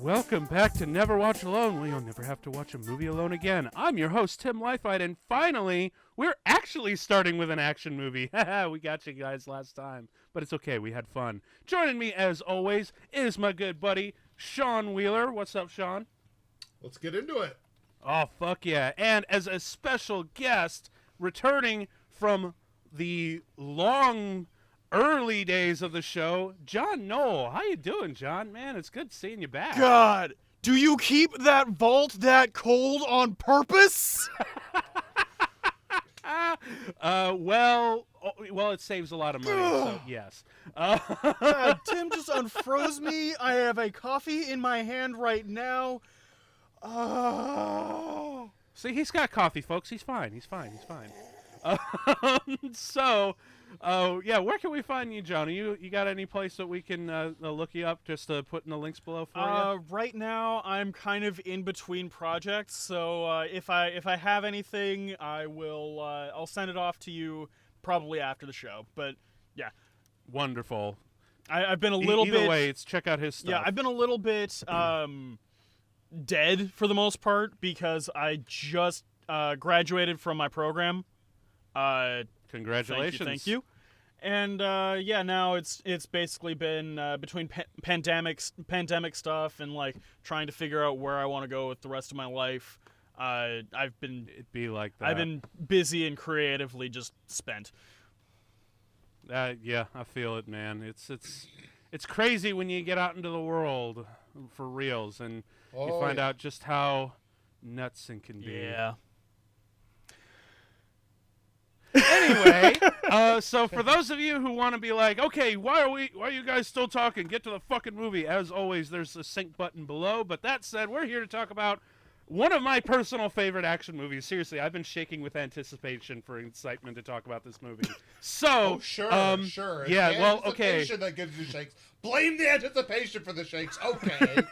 Welcome back to Never Watch Alone, where you'll never have to watch a movie alone again. I'm your host, Tim Leifheit, and finally, we're actually starting with an action movie. Haha, we got you guys last time, but it's okay, we had fun. Joining me, as always, is my good buddy, Sean Wheeler. What's up, Sean? Let's get into it. Oh, fuck yeah. And as a special guest, returning from the long early days of the show, John Knoell. How you doing, John? Man, it's good seeing you back. God, do you keep that vault that cold on purpose? Well, it saves a lot of money, so yes. Tim just unfroze me. I have a coffee in my hand right now. See, he's got coffee, folks. He's fine. Yeah, where can we find you, John? You got any place that we can look you up? Just put in the links below for you. Right now, I'm kind of in between projects, so if I have anything, I'll send it off to you probably after the show. But yeah, wonderful. I've been a little bit. Either way, it's check out his stuff. Yeah, I've been a little bit dead for the most part because I just graduated from my program. Congratulations. Thank you. And now it's basically been between pandemic stuff and like trying to figure out where I want to go with the rest of my life. It'd be like that. I've been busy and creatively just spent. Yeah, I feel it, man. It's crazy when you get out into the world for reals and you find out just how nuts it can be. Yeah. Anyway, so for those of you who want to be like, okay, why are you guys still talking? Get to the fucking movie. As always, there's a sync button below. But that said, we're here to talk about one of my personal favorite action movies. Seriously, I've been shaking with anticipation for excitement to talk about this movie. So, sure. Yeah, it's well, the okay. anticipation that gives you shakes. Blame the anticipation for the shakes. Okay.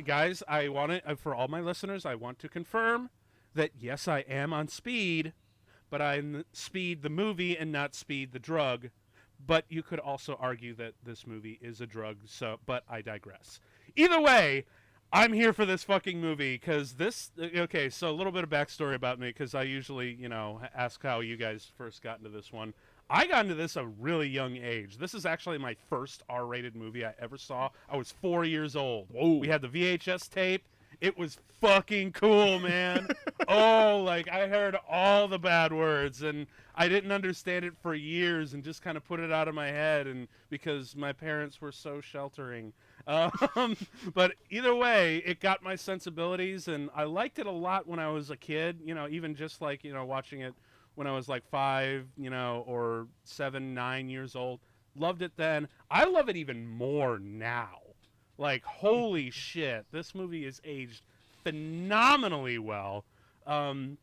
Guys, I want it for all my listeners. I want to confirm that yes, I am on speed. But I'm Speed the movie and not Speed the drug. But you could also argue that this movie is a drug, but I digress. Either way, I'm here for this fucking movie because okay, so a little bit of backstory about me because I usually, ask how you guys first got into this one. I got into this at a really young age. This is actually my first R-rated movie I ever saw. I was 4 years old. Whoa. We had the VHS tape. It was fucking cool, man. I heard all the bad words, and I didn't understand it for years and just kind of put it out of my head and because my parents were so sheltering. But either way, it got my sensibilities, and I liked it a lot when I was a kid, even just watching it when I was like 5, or 7, 9 years old. Loved it then. I love it even more now. Like, holy shit, this movie is aged phenomenally well. And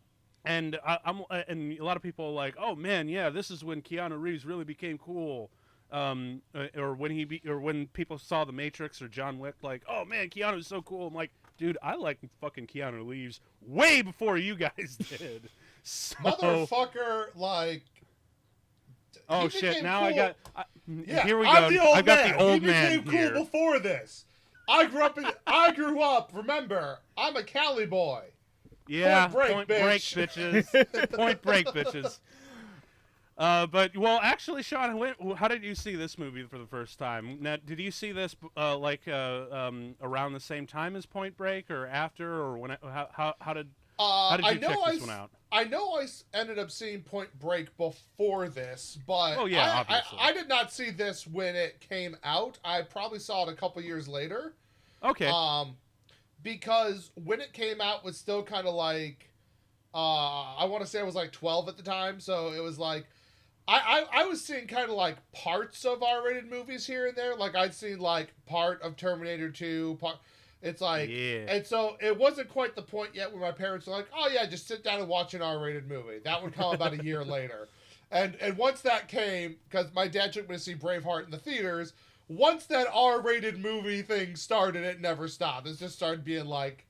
and a lot of people are like, oh man, yeah, this is when Keanu Reeves really became cool. Or when people saw The Matrix or John Wick, like, oh man, Keanu's so cool. I'm like, dude, I like fucking Keanu Reeves way before you guys did. So, Motherfucker, like. Oh shit! Now cool. Here we go. I've got the old man He became here. cool before this. I grew up. Remember, I'm a Cali boy. Yeah, Point break, bitches. Point break, bitches. Actually, Sean, how did you see this movie for the first time? Now, did you see this around the same time as Point Break, or after, or when? How did you check this one out? I know I ended up seeing Point Break before this, but obviously. I did not see this when it came out. I probably saw it a couple years later. Okay. Because when it came out was still kind of like, I want to say I was like 12 at the time, so it was like, I was seeing kind of like parts of R-rated movies here and there. Like I'd seen like part of Terminator 2, it's like, yeah. And so it wasn't quite the point yet where my parents were like, oh yeah, just sit down and watch an R-rated movie. That would come about a year later. And once that came, because my dad took me to see Braveheart in the theaters, once that R-rated movie thing started, it never stopped. It just started being like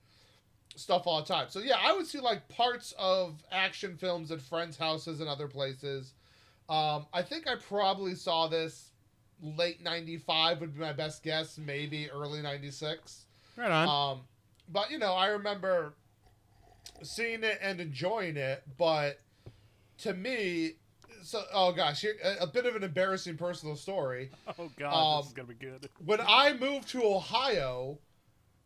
stuff all the time. So yeah, I would see like parts of action films at friends' houses and other places. I think I probably saw this late 95 would be my best guess, maybe early 96. Right on. But I remember seeing it and enjoying it, but to me, oh gosh, here, a bit of an embarrassing personal story. Oh god, this is gonna be good. When I moved to Ohio,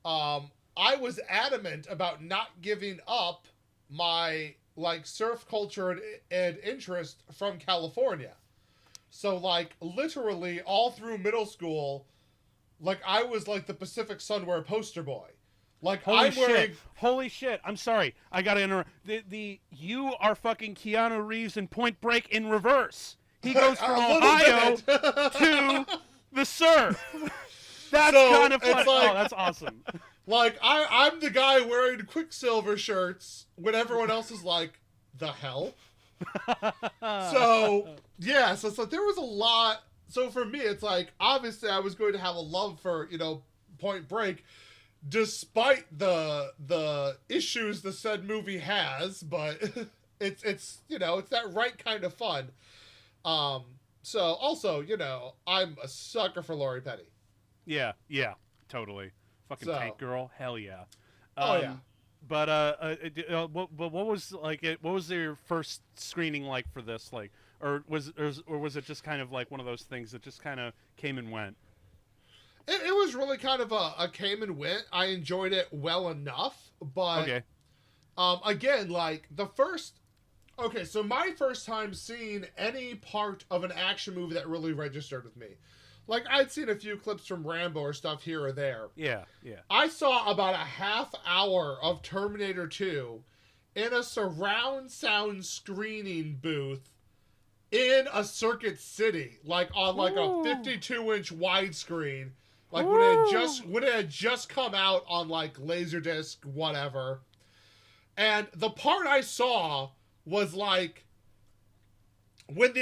I was adamant about not giving up my surf culture and interest from California. So literally all through middle school, I was the Pacific Sunwear poster boy. Holy shit! I'm sorry. I gotta interrupt. You are fucking Keanu Reeves in Point Break in reverse. He goes from Ohio to the surf. That's kind of fun. Oh, that's awesome. I'm the guy wearing Quicksilver shirts when everyone else is like, the hell? So there was a lot. So for me, it's obviously I was going to have a love for, Point Break, despite the issues the said movie has, but it's it's that right kind of fun. So also, I'm a sucker for Lori Petty. Yeah, totally. Fucking Tank Girl, hell yeah. Yeah. But what was what was your first screening like for this? Or was it just kind of like one of those things that just kind of came and went? It was really kind of a came and went. I enjoyed it well enough, but okay. Again, the first. Okay, so my first time seeing any part of an action movie that really registered with me. I'd seen a few clips from Rambo or stuff here or there. Yeah. I saw about a half hour of Terminator 2 in a surround sound screening booth in a Circuit City, on a 52-inch widescreen, when it had just come out on Laserdisc, whatever. And the part I saw was when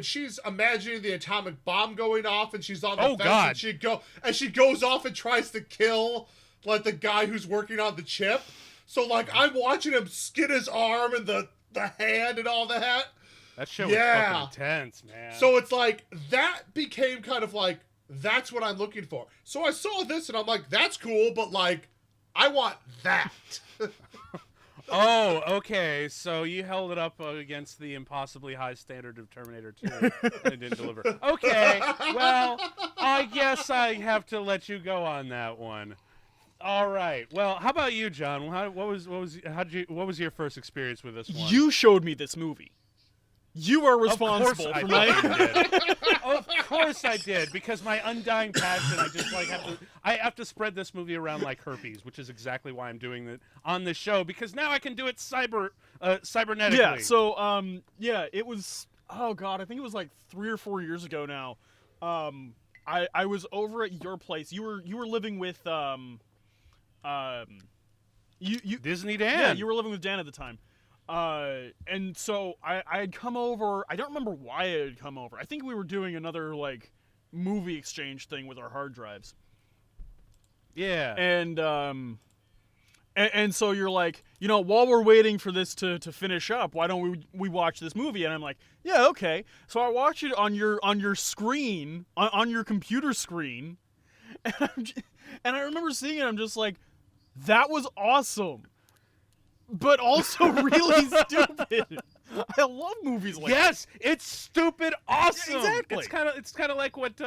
she's imagining the atomic bomb going off and she's on the fence God. and she goes off and tries to kill the guy who's working on the chip. So I'm watching him skin his arm and the hand and all that. That shit was fucking intense, man. So it's that became kind of that's what I'm looking for. So I saw this and I'm like, that's cool, but I want that. Oh, okay. So you held it up against the impossibly high standard of Terminator 2 and it didn't deliver. Okay. Well, I guess I have to let you go on that one. All right. Well, how about you, John? What was your first experience with this one? You showed me this movie. You are responsible for my. Of course I did, because my undying passion. I just have to spread this movie around like herpes, which is exactly why I'm doing it on this show, because now I can do it cybernetically. Yeah. So it was. Oh God, I think it was 3 or 4 years ago now. I was over at your place. You were living with Disney Dan. Yeah, you were living with Dan at the time. And so I had come over. I don't remember why I had come over. I think we were doing another movie exchange thing with our hard drives. Yeah. And so you're while we're waiting for this to finish up, why don't we watch this movie? And I'm like, yeah, okay. So I watch it on your screen, on your computer screen, and I remember seeing it. I'm just like, that was awesome. But also really stupid. I love movies like yes, it's stupid awesome. Yeah, exactly. It's kind of like what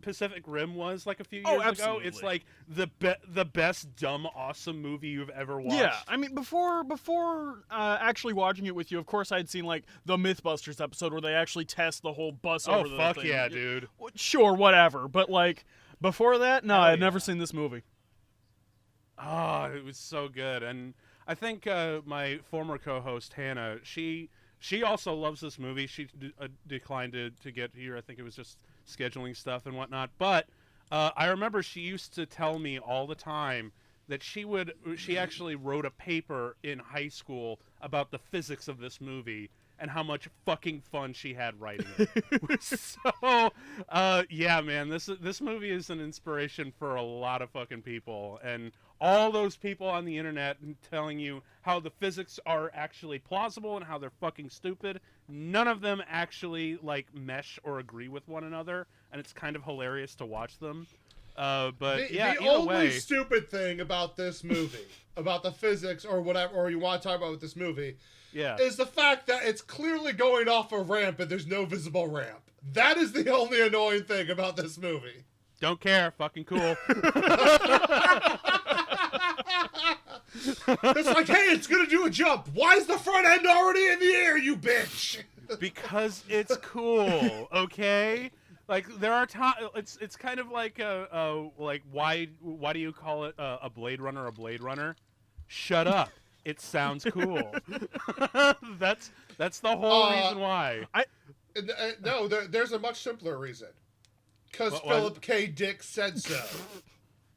Pacific Rim was a few years ago. It's the best dumb awesome movie you've ever watched. Yeah, I mean before actually watching it with you, of course I'd seen the Mythbusters episode where they actually test the whole bus over the fuck thing. Yeah, dude. Sure, whatever. But before that, no, I'd never seen this movie. Oh, it was so good. And I think my former co-host Hannah, she also loves this movie. She declined to get here. I think it was just scheduling stuff and whatnot. But I remember she used to tell me all the time that she actually wrote a paper in high school about the physics of this movie and how much fucking fun she had writing it. So, yeah, man, this movie is an inspiration for a lot of fucking people, and all those people on the internet telling you how the physics are actually plausible and how they're fucking stupid. None of them actually mesh or agree with one another, and it's kind of hilarious to watch them. But The either only way, stupid thing about this movie, about the physics or whatever, or you want to talk about with this movie, is the fact that it's clearly going off a ramp and there's no visible ramp. That is the only annoying thing about this movie. Don't care. Fucking cool. It's like, hey, it's gonna do a jump. Why is the front end already in the air, you bitch? Because it's cool, okay? Like there are times it's kind of like like why do you call it a Blade Runner a Blade Runner? Shut up. It sounds cool. that's the whole reason why. No, there's a much simpler reason. Because Philip K. Dick said so.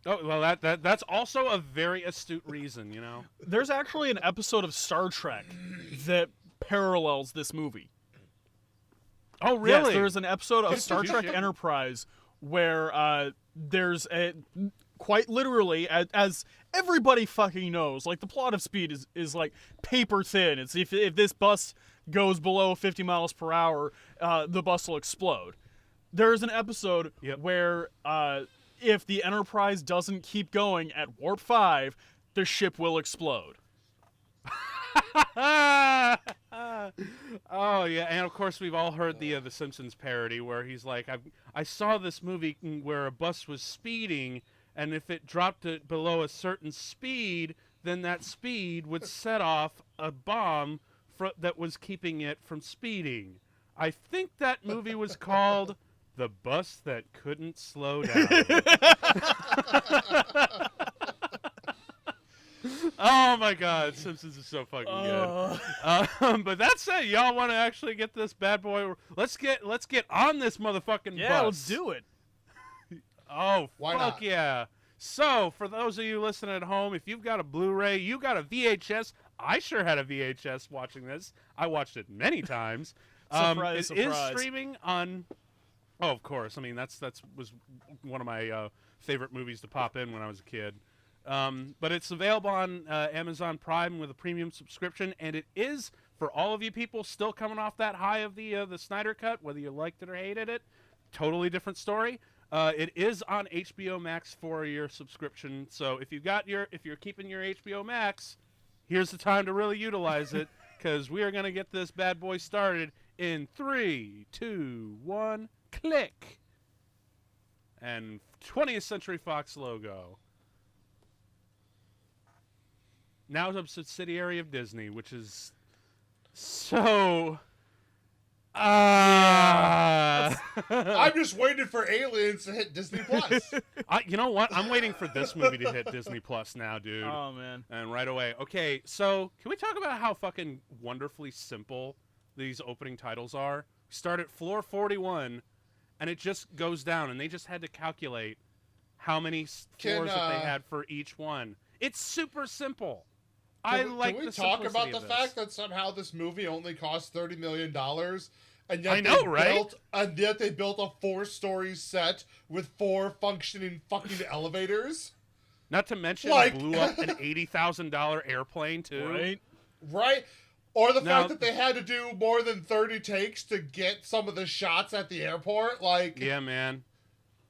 Oh well, that's also a very astute reason, you know. There's actually an episode of Star Trek that parallels this movie. Oh really? Yes, there's an episode of Star Trek Enterprise where there's a quite literally, as everybody fucking knows, like the plot of Speed is like paper thin. It's if this bus goes below 50 miles per hour, the bus will explode. There's an episode where if the Enterprise doesn't keep going at warp 5, the ship will explode. Oh yeah, and of course we've all heard the Simpsons parody where he's like, I saw this movie where a bus was speeding, and if it dropped it below a certain speed, then that speed would set off a bomb that was keeping it from speeding. I think that movie was called The Bus That Couldn't Slow Down. Oh my God, Simpsons is so fucking good. But that said, y'all want to actually get this bad boy? Let's get on this motherfucking bus. Yeah, let's do it. Oh, Why fuck not? yeah. So, for those of you listening at home, if you've got a Blu-ray, you got a VHS. I sure had a VHS watching this. I watched it many times. Surprise, it is surprise. streaming on... Oh, of course. I mean, that was one of my favorite movies to pop in when I was a kid. But it's available on Amazon Prime with a premium subscription, and it is, for all of you people still coming off that high of the Snyder Cut, whether you liked it or hated it, totally different story. It is on HBO Max for your subscription, so if you're keeping your HBO Max, here's the time to really utilize it, because we are going to get this bad boy started in 3, 2, 1, click, and 20th Century Fox logo. Now a subsidiary of Disney, which is so... I'm just waiting for Aliens to hit Disney Plus. You know what? I'm waiting for this movie to hit Disney Plus now, dude. Oh, man. And right away. Okay, so can we talk about how fucking wonderfully simple these opening titles are? We start at floor 41, and it just goes down, and they just had to calculate how many floors that they had for each one. It's super simple. Can we talk about the fact that somehow this movie only cost $30 million, and yet they built a 4-story set with 4 functioning fucking elevators? Not to mention blew up an $80,000 airplane too. Right. Or the fact that they had to do more than 30 takes to get some of the shots at the airport. Yeah, man.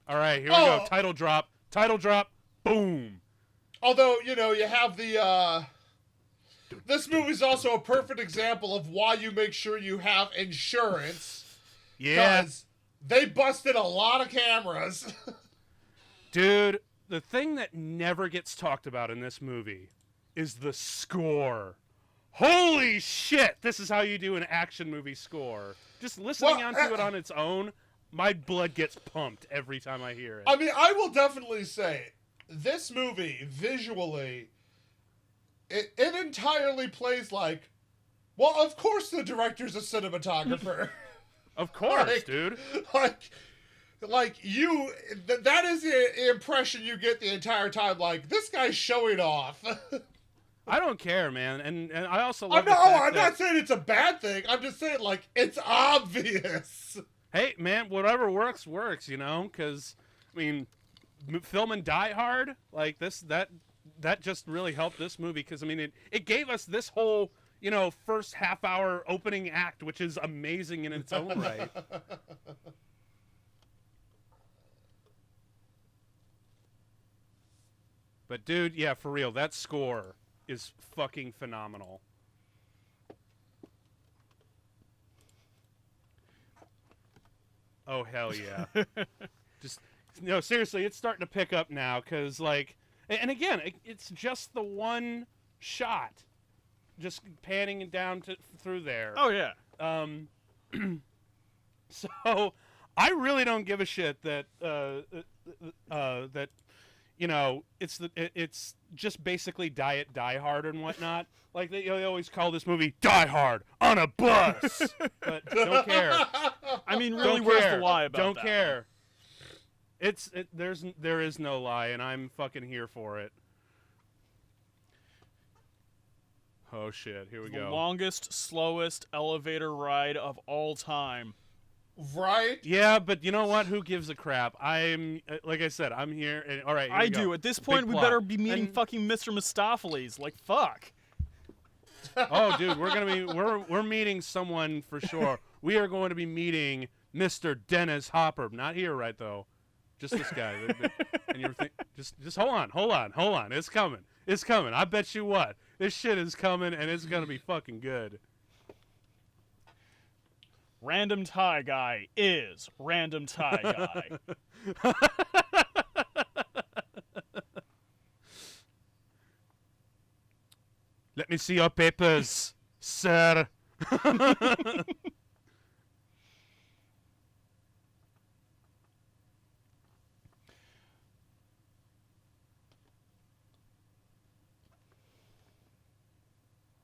All right, here we go. Title drop. Boom. Although, you have the. This movie's also a perfect example of why you make sure you have insurance. Yeah. Because they busted a lot of cameras. Dude, the thing that never gets talked about in this movie is the score. Holy shit! This is how you do an action movie score. Just listening onto it on its own, my blood gets pumped every time I hear it. I mean, I will definitely say, this movie, visually... It entirely plays like, well, of course the director's a cinematographer. Of course, dude. That is the impression you get the entire time. Like, this guy's showing off. I don't care, man. And I also love I'm not saying it's a bad thing. I'm just saying, like, it's obvious. Hey, man, whatever works, you know? Because, I mean, filming Die Hard, like, that just really helped this movie, because I mean it gave us this whole first half hour opening act, which is amazing in its own right. But dude, yeah, for real, that score is fucking phenomenal. Oh hell yeah. Just no, seriously, it's starting to pick up now cuz like and again, it's just the one shot just panning down through there. Oh yeah. So I really don't give a shit that that it's just basically Die Hard and whatnot. Like they always call this movie Die Hard on a bus, but don't care. I mean, really, Don't where's care. the lie about Don't that? care. There is no lie, and I'm fucking here for it. Oh shit! Here we The go. longest, slowest elevator ride of all time. Right? Yeah, but you know what? Who gives a crap? I'm like I said, I'm here. And, all right, here I we go. do. At this point, Big we plot. better be meeting And- fucking Mr. Mistopheles. Like, fuck. Oh, dude, we're meeting someone for sure. We are going to be meeting Mr. Dennis Hopper. Not here, right though. Just this guy. And you're just hold on. It's coming. It's coming. I bet you what. This shit is coming, and it's gonna be fucking good. Random tie guy is random tie guy. Let me see your papers, sir.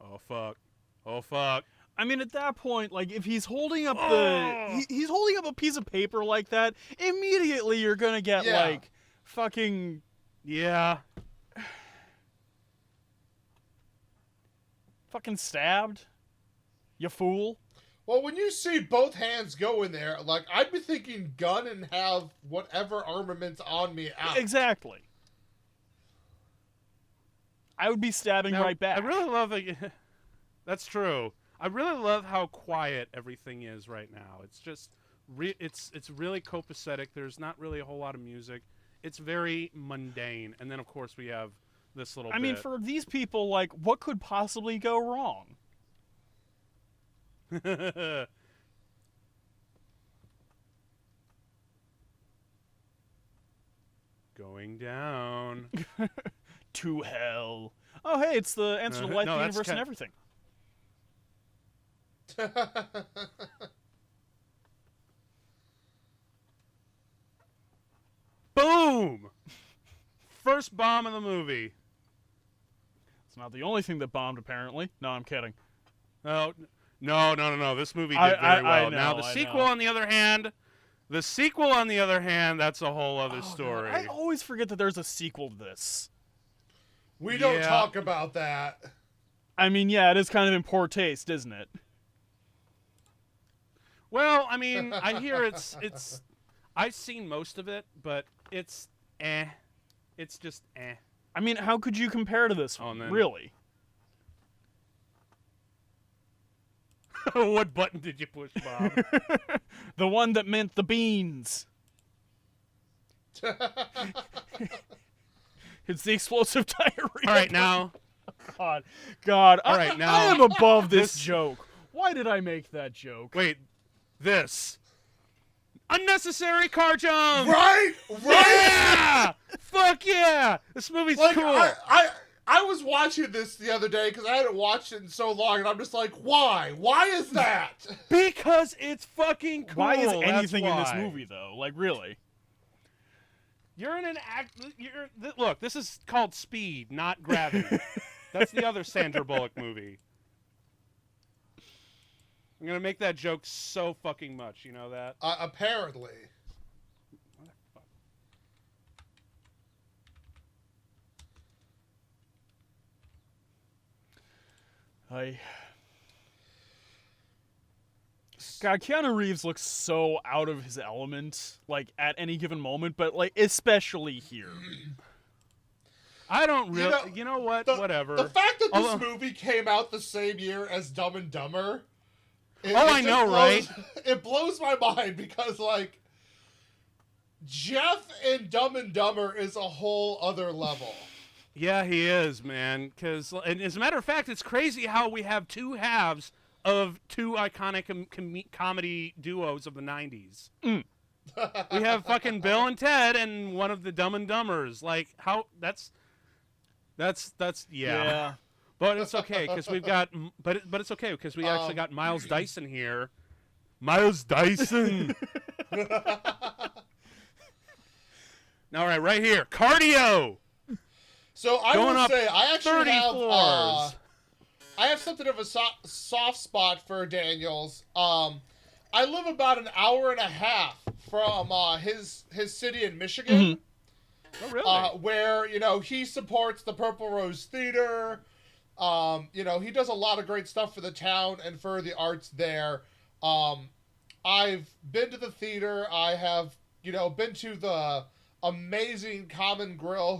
Oh fuck. Oh fuck. I mean, at that point, like, if he's holding up Oh! he's holding up a piece of paper like that, immediately you're gonna get Yeah. like fucking Yeah. stabbed. You fool. Well, when you see both hands go in there, like, I'd be thinking gun and have whatever armaments on me out. Exactly. I would be stabbing Now, right back. I really love it. That's true. I really love how quiet everything is right now. It's just, it's really copacetic. There's not really a whole lot of music. It's very mundane. And then of course we have this little. I mean, bit. for these people, like, what could possibly go wrong? Going down. To hell. Oh, hey, it's the answer to life, No, the that's universe, and kind- everything. Boom! First bomb of the movie. It's not the only thing that bombed, apparently. No, I'm kidding. Oh, no. This movie did I very well. know, Now the I sequel, know. on the other hand, that's a whole other story. I always forget that there's a sequel to this. We don't Yeah. talk about that. I mean, yeah, it is kind of in poor taste, isn't it? Well, I mean, I hear it's. I've seen most of it, but it's eh. It's just eh. I mean, how could you compare to this Oh, one, and then- really? What button did you push, Bob? The one that meant the beans. It's the explosive diarrhea. All right, now. God. All right, now- I am above this This- joke. Why did I make that joke? Wait, this unnecessary car jump. Right? Yeah! Fuck yeah! This movie's Like, cool. I was watching this the other day because I hadn't watched it in so long, and I'm just like, why? Why is that? Because it's fucking cool. Why is that's anything in this why. movie, though? Like, really? You're in an act. Look, this is called Speed, not Gravity. That's the other Sandra Bullock movie. I'm gonna make that joke so fucking much. You know that? Apparently. God, Keanu Reeves looks so out of his element, like, at any given moment, but, like, especially here. I don't really. know, You know what? Whatever. The fact that this Although- movie came out the same year as Dumb and Dumber. I just know, blows- right? It blows my mind because, like, Jeff in Dumb and Dumber is a whole other level. Yeah, he is, man. And as a matter of fact, it's crazy how we have two halves of two iconic comedy duos of the 90s. We have fucking Bill and Ted and one of the Dumb and Dumbers. Like, how... That's yeah. But it's okay, because we've got... But it's okay, because we actually got Miles Dyson here. Miles Dyson! All right here. Cardio! So I Going will up say, I actually 30 have... floors. I have something of a soft spot for Daniels. I live about an hour and a half from his city in Michigan. Oh, really? Where, he supports the Purple Rose Theater. He does a lot of great stuff for the town and for the arts there. I've been to the theater. I have, been to the amazing Common Grill,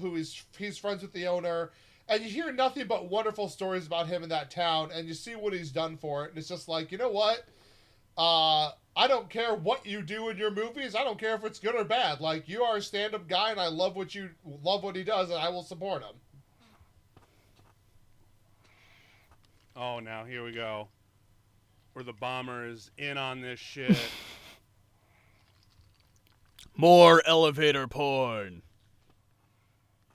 he's friends with the owner. And you hear nothing but wonderful stories about him in that town, and you see what he's done for it. And it's just like, you know what? I don't care what you do in your movies. I don't care if it's good or bad. Like, you are a stand-up guy, and I love what he does, and I will support him. Oh, now here we go. Where the bomber is in on this shit. More elevator porn.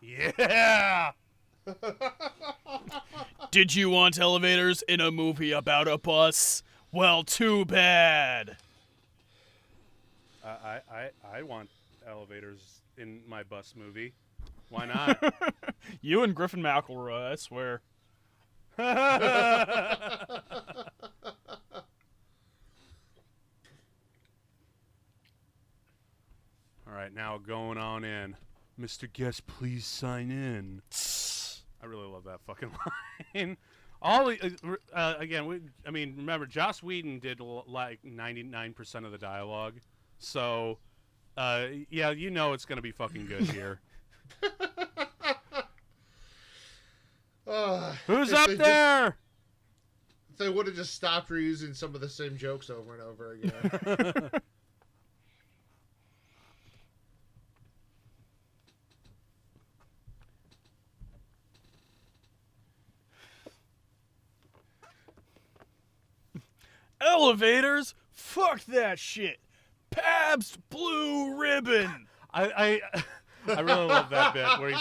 Yeah! Did you want elevators in a movie about a bus? Well, too bad. I want elevators in my bus movie. Why not? You and Griffin McElroy, I swear. All right, now going on in. Mr. Guest, please sign in. I really love that fucking line. Remember, Joss Whedon did like 99% of the dialogue. So, yeah, it's going to be fucking good here. Who's up there? If they would have just stopped reusing some of the same jokes over and over again. Elevators? Fuck that shit. Pabst Blue Ribbon. I really love that bit where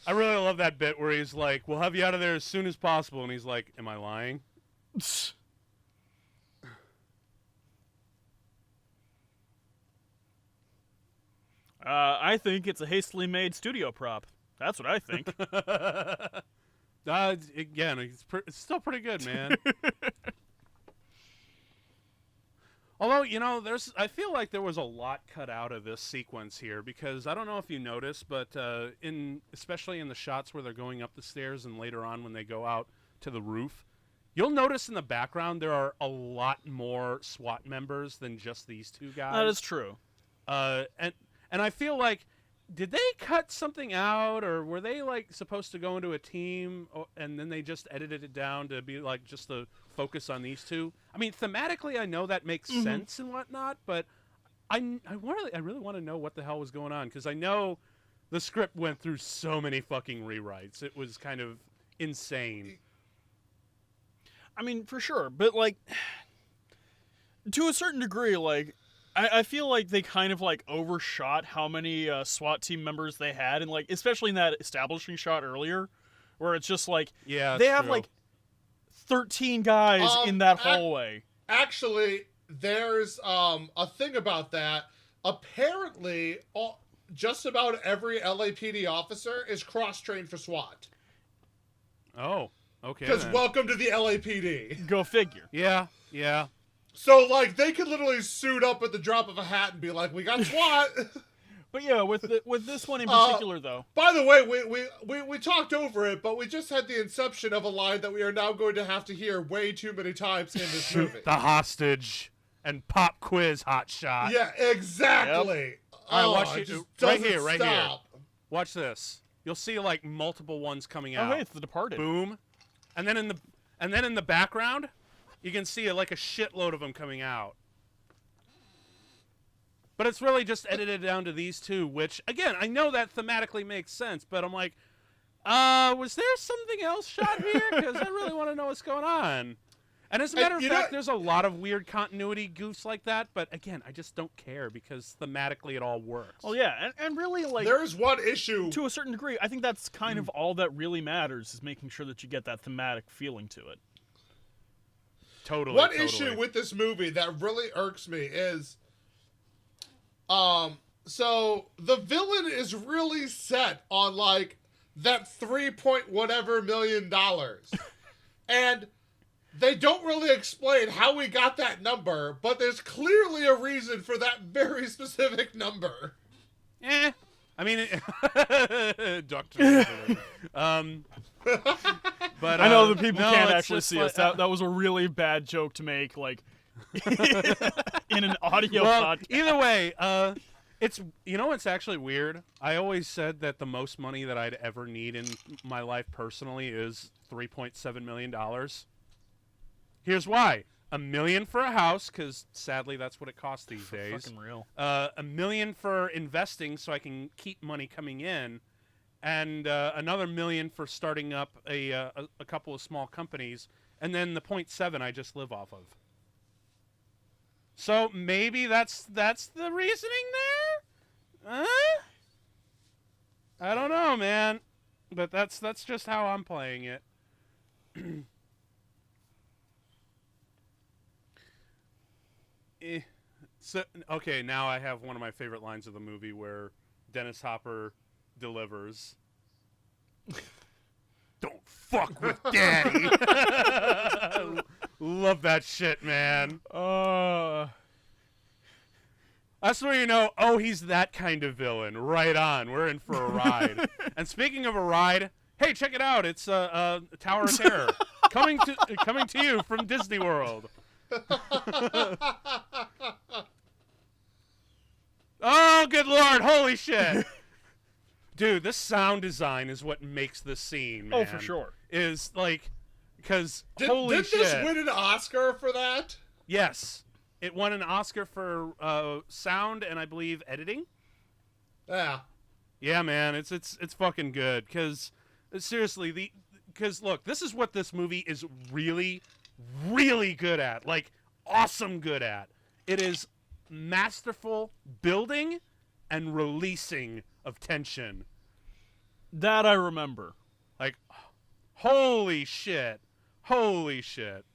I really love that bit where he's like, "We'll have you out of there as soon as possible," and he's like, "Am I lying?" I think it's a hastily made studio prop. That's what I think. Again, it's still pretty good, man. Although, I feel like there was a lot cut out of this sequence here because I don't know if you noticed, but especially in the shots where they're going up the stairs and later on when they go out to the roof, you'll notice in the background there are a lot more SWAT members than just these two guys. That is true. And I feel like, did they cut something out, or were they like supposed to go into a team, and then they just edited it down to be like just the focus on these two? I mean, thematically, I know that makes sense and whatnot, but I really want to know what the hell was going on, because I know the script went through so many fucking rewrites. It was kind of insane. I mean, for sure, but like to a certain degree, like I feel like they kind of like overshot how many SWAT team members they had, and like especially in that establishing shot earlier, where it's just like they have true. like 13 guys in that hallway. Actually, there's a thing about that. Apparently, just about every LAPD officer is cross-trained for SWAT. Oh, okay. Because welcome to the LAPD. Go figure. Yeah. So, like, they could literally suit up at the drop of a hat and be like, "We got SWAT." But yeah, with this one in particular, though. By the way, we talked over it, but we just had the inception of a line that we are now going to have to hear way too many times in this movie. Shoot the hostage and pop quiz hot shot. Yeah, exactly. Yep. All right, watch it. Right here. Stop. Watch this. You'll see like multiple ones coming out. Oh, hey, it's The Departed. Boom, and then in the background, you can see like a shitload of them coming out. But it's really just edited down to these two, which, again, I know that thematically makes sense, but I'm like, Was there something else shot here? Because I really want to know what's going on. And as a matter of fact, there's a lot of weird continuity goofs like that, but again, I just don't care because thematically it all works. Well, yeah, and really, like... There's one issue... To a certain degree, I think that's kind of all that really matters, is making sure that you get that thematic feeling to it. Totally. One issue with this movie that really irks me is... So, the villain is really set on, like, that 3-point-whatever million dollars. And... They don't really explain how we got that number, but there's clearly a reason for that very specific number. I mean, Doctor. But I know the people can't actually just see like, us. That was a really bad joke to make, like, in an audio podcast. Either way, it's it's actually weird. I always said that the most money that I'd ever need in my life personally is $3.7 million. Here's why. $1 million for a house, because sadly that's what it costs these days. Fucking real. $1 million for investing so I can keep money coming in, and another $1 million for starting up a couple of small companies, and then the 0.7 I just live off of. So maybe that's the reasoning there? I don't know, man. But that's just how I'm playing it. So okay, now I have one of my favorite lines of the movie where Dennis Hopper delivers. Don't fuck with Daddy. Love that shit, man. That's where you know, oh, he's that kind of villain. Right on. We're in for a ride. And speaking of a ride, hey, check it out. It's Tower of Terror coming to you from Disney World. Oh, good Lord. Holy shit. Dude, this sound design is what makes this scene, man. Oh, for sure. Is like, because holy shit. Did this win an Oscar for that? Yes. It won an Oscar for sound and I believe editing. Yeah. Yeah, man. It's fucking good. Because, seriously, because look, this is what this movie is really, really good at. Like, awesome good at. It is masterful building and releasing of tension. That I remember. Like, holy shit. Holy shit.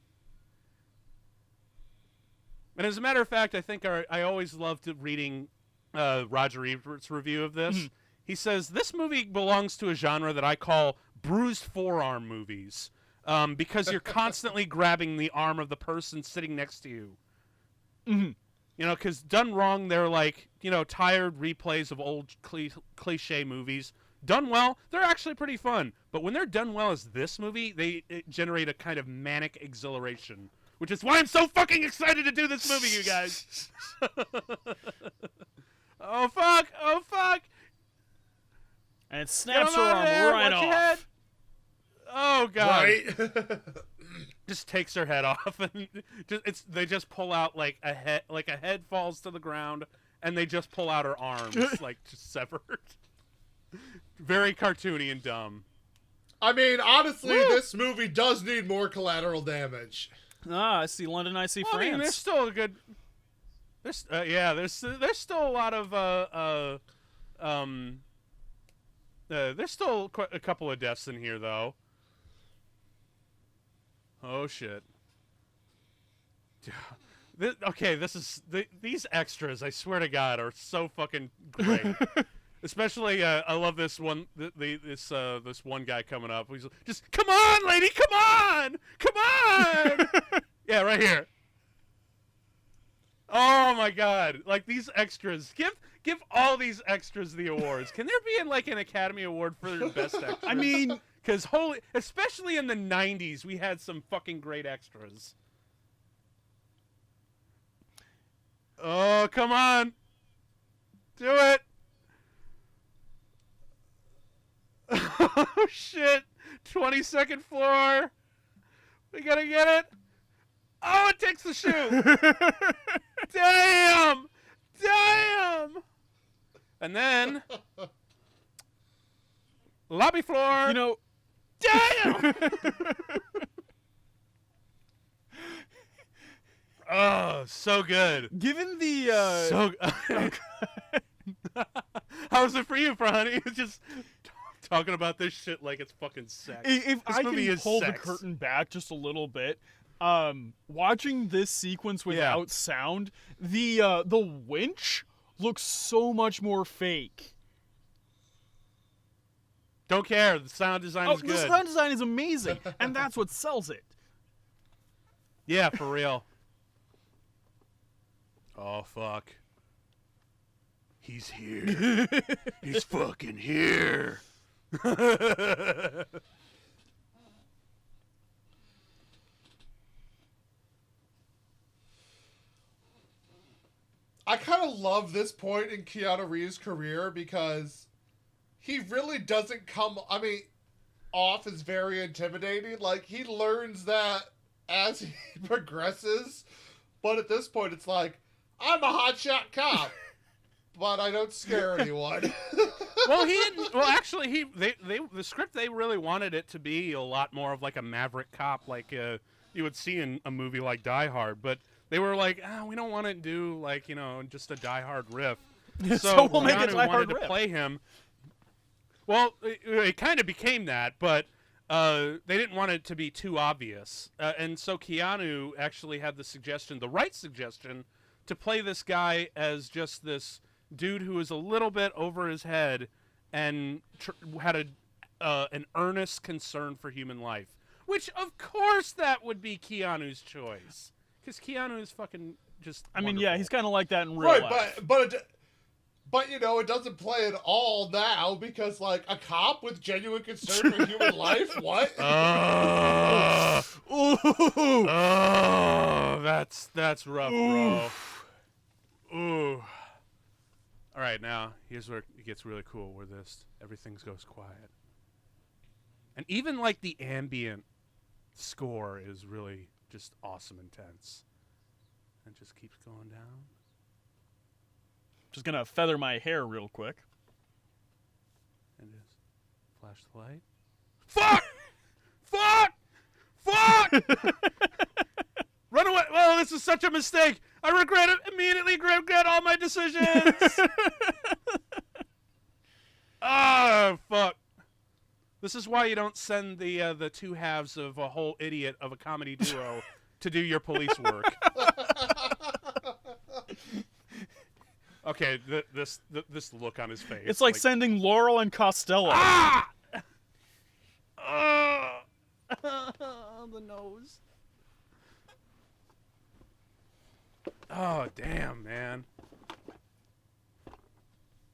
And as a matter of fact, I think I always loved reading Roger Ebert's review of this. He says, this movie belongs to a genre that I call bruised forearm movies. Because you're constantly grabbing the arm of the person sitting next to you. Mm-hmm. You know, because done wrong, they're like, tired replays of old cliche movies. Done well, they're actually pretty fun. But when they're done well as this movie, they generate a kind of manic exhilaration. Which is why I'm so fucking excited to do this movie, you guys. Oh, fuck. Oh, fuck. And it snaps her arm right off. Oh, God. Right? Just takes her head off, and they just pull out like a head falls to the ground, and they just pull out her arms, like just severed. Very cartoony and dumb. I mean, honestly, this movie does need more collateral damage. I see London, I see France. I mean, there's still a good. There's still a lot of there's still a couple of deaths in here though. Oh shit. These extras, I swear to God, are so fucking great. Especially, I love this one. This one guy coming up. He's just, come on, lady, come on, come on. Yeah, right here. Oh my God! Like these extras, give all these extras the awards. Can there be an Academy Award for the best extras? I mean, because especially in the '90s, we had some fucking great extras. Oh, come on, do it. Oh shit! 22nd floor. We gotta get it. Oh, it takes the shoe. Damn! Damn! And then lobby floor. You know, damn. Oh, so good. given the So. How was it for you, honey? It's just talking about this shit like it's fucking sex. if This I movie can is pull sex. the curtain back just a little bit, watching this sequence without sound, the winch looks so much more fake. Don't care. The sound design is The good. sound design is amazing, and that's what sells it. Yeah, for real. Oh, fuck. He's here. He's fucking here. I kind of love this point in Keanu Reeves' career because he really doesn't come, off as very intimidating. Like, he learns that as he progresses, but at this point it's like, I'm a hotshot cop, but I don't scare anyone. Well, he didn't. Well, actually, the script, they really wanted it to be a lot more of like a maverick cop, like you would see in a movie like Die Hard. But they were like, we don't want to do like just a Die Hard riff. So we'll make a Keanu Die Hard wanted to riff. play him. Well, it kind of became that, but they didn't want it to be too obvious, and so Keanu actually had the right suggestion, to play this guy as just this dude who was a little bit over his head and had an earnest concern for human life. Which, of course, that would be Keanu's choice, because Keanu is fucking just. Yeah, he's kind of like that in real life. Right, but it doesn't play at all now because like a cop with genuine concern for human life. What? Oh, that's rough, bro. Ooh. All right, now here's where it gets really cool, where everything goes quiet, and even like the ambient score is really just awesome, intense, and just keeps going down. Just gonna feather my hair real quick. And just flash the light. Fuck! Fuck! Fuck! Run away! Oh, this is such a mistake. I immediately regret all my decisions. Ah, fuck. This is why you don't send the two halves of a whole idiot of a comedy duo to do your police work. Okay, this look on his face. It's like sending Laurel and Costello. Ah! The nose. Oh, damn, man.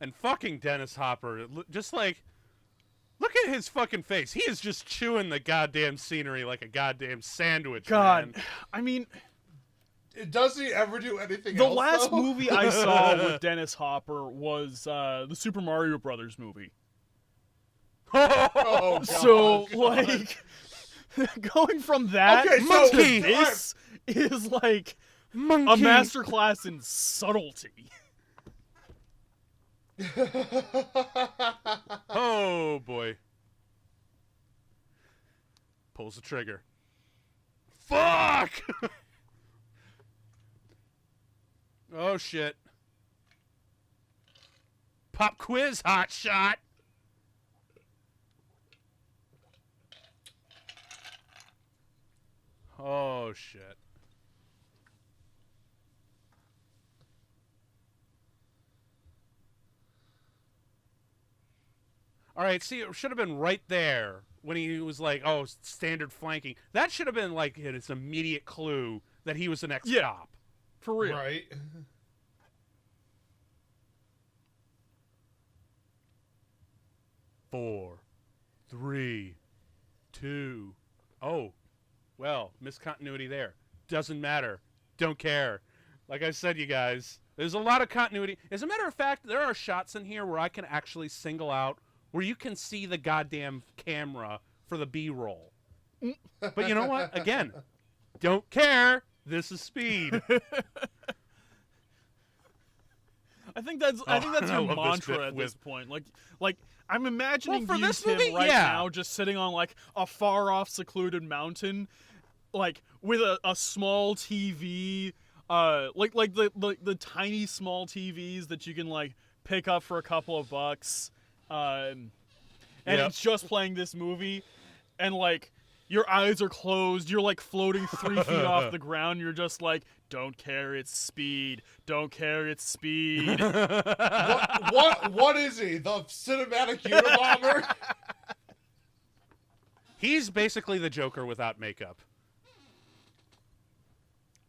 And fucking Dennis Hopper, just like, look at his fucking face. He is just chewing the goddamn scenery like a goddamn sandwich, God, man. I mean, does he ever do anything the else, last though? movie I saw with Dennis Hopper was the Super Mario Brothers movie. Oh, God, So, God. like, going from that Okay, so- to this is like Monkey. a masterclass in subtlety. Oh, boy. Pulls the trigger. Fuck! Oh, shit. Pop quiz, hot shot. Oh, shit. All right, see, it should have been right there when he was like, oh, standard flanking. That should have been like his immediate clue that he was an ex-cop. For real. Right. 4, 3, 2. Oh, well, miscontinuity there. Doesn't matter. Don't care. Like I said, you guys, there's a lot of continuity. As a matter of fact, there are shots in here where I can actually single out where you can see the goddamn camera for the B-roll. But you know what? Again, don't care. This is Speed. I think that's I your love this mantra bit at this with- point. Like I'm imagining Well, for this him movie, right yeah. now just sitting on like a far off secluded mountain, like with a small TV, like the tiny small TVs that you can like pick up for a couple of bucks, and Yep. it's just playing this movie, and like your eyes are closed, you're like floating 3 feet off the ground, you're just like, don't care its speed, don't care its speed. What is he? The cinematic Unabomber? He's basically the Joker without makeup.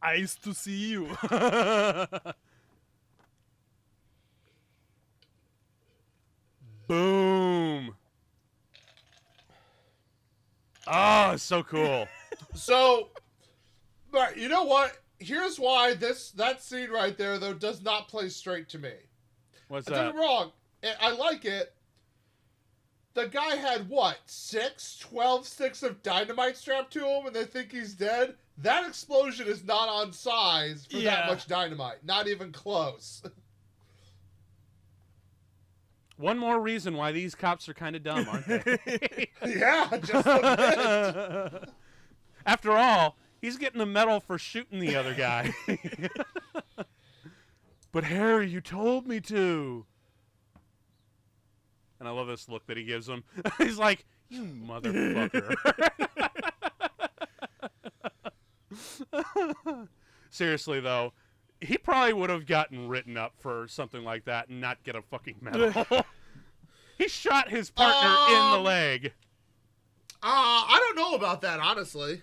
Eyes to see you. Boom. Oh, so cool. So, but you know what? Here's why that scene right there though does not play straight to me. What's Don't that? get me wrong. I like it. The guy had what? 12 sticks of dynamite strapped to him, and they think he's dead. That explosion is not on size for that much dynamite. Not even close. One more reason why these cops are kind of dumb, aren't they? Yeah, just a bit. After all, he's getting a medal for shooting the other guy. But Harry, you told me to. And I love this look that he gives him. He's like, you motherfucker. Seriously, though, he probably would have gotten written up for something like that and not get a fucking medal. He shot his partner in the leg. I don't know about that, honestly.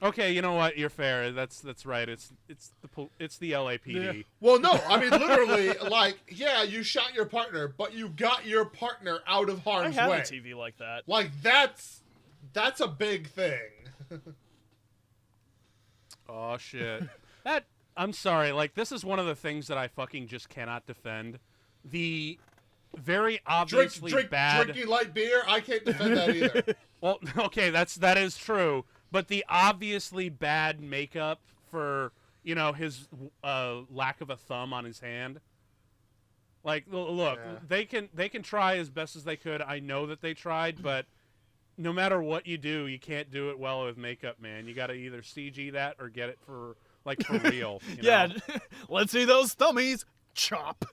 Okay, you know what? You're fair. That's right. It's the LAPD. Yeah. Well, no, I mean literally, like, yeah, you shot your partner, but you got your partner out of I harm's have way. a TV like that. Like that's a big thing. Oh shit. I'm sorry. Like, this is one of the things that I fucking just cannot defend. The very obviously bad. Drinking light beer, I can't defend that either. Well, okay, that is true. But the obviously bad makeup for, you know, his lack of a thumb on his hand. Like, look, Yeah. they can try as best as they could. I know that they tried, but no matter what you do, you can't do it well with makeup, man. You got to either CG that or get it for real. You Yeah, know? let's see those thummies. Chop.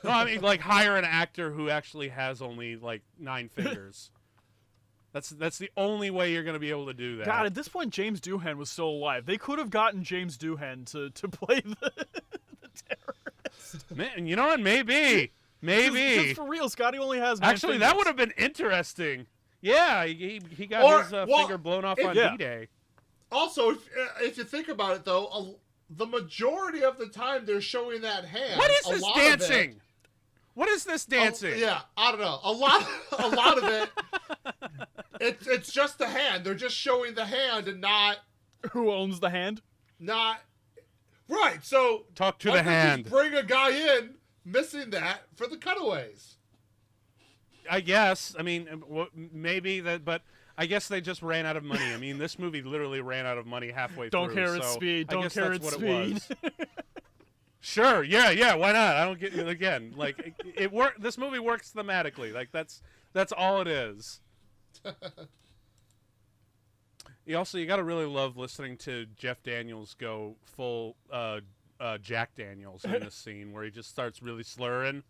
No, I mean, like, hire an actor who actually has only like 9 fingers. That's the only way you're going to be able to do that. God, at this point, James Doohan was still alive. They could have gotten James Doohan to play the terrorist. Man, you know what? Maybe. Just for real, Scotty only has 9 Actually, that would have been interesting. Yeah, he got Or- his well, finger blown off on yeah. D-Day. Also, if you think about it, though, the majority of the time they're showing that hand. What is a this lot of dancing? it- What is this dancing? Yeah, I don't know. A lot of it. It's just the hand. They're just showing the hand and not Who owns the hand? right. So Talk to why the not hand. just bring a guy in missing that for the cutaways. I guess. I mean, maybe that, but I guess they just ran out of money. I mean, this movie literally ran out of money halfway Don't through. care its so speed. I Don't guess care that's its what it speed. was. Sure. Yeah. Why not? I don't get it again. Like it work. This movie works thematically. Like that's all it is. You got to really love listening to Jeff Daniels go full Jack Daniels in this scene where he just starts really slurring.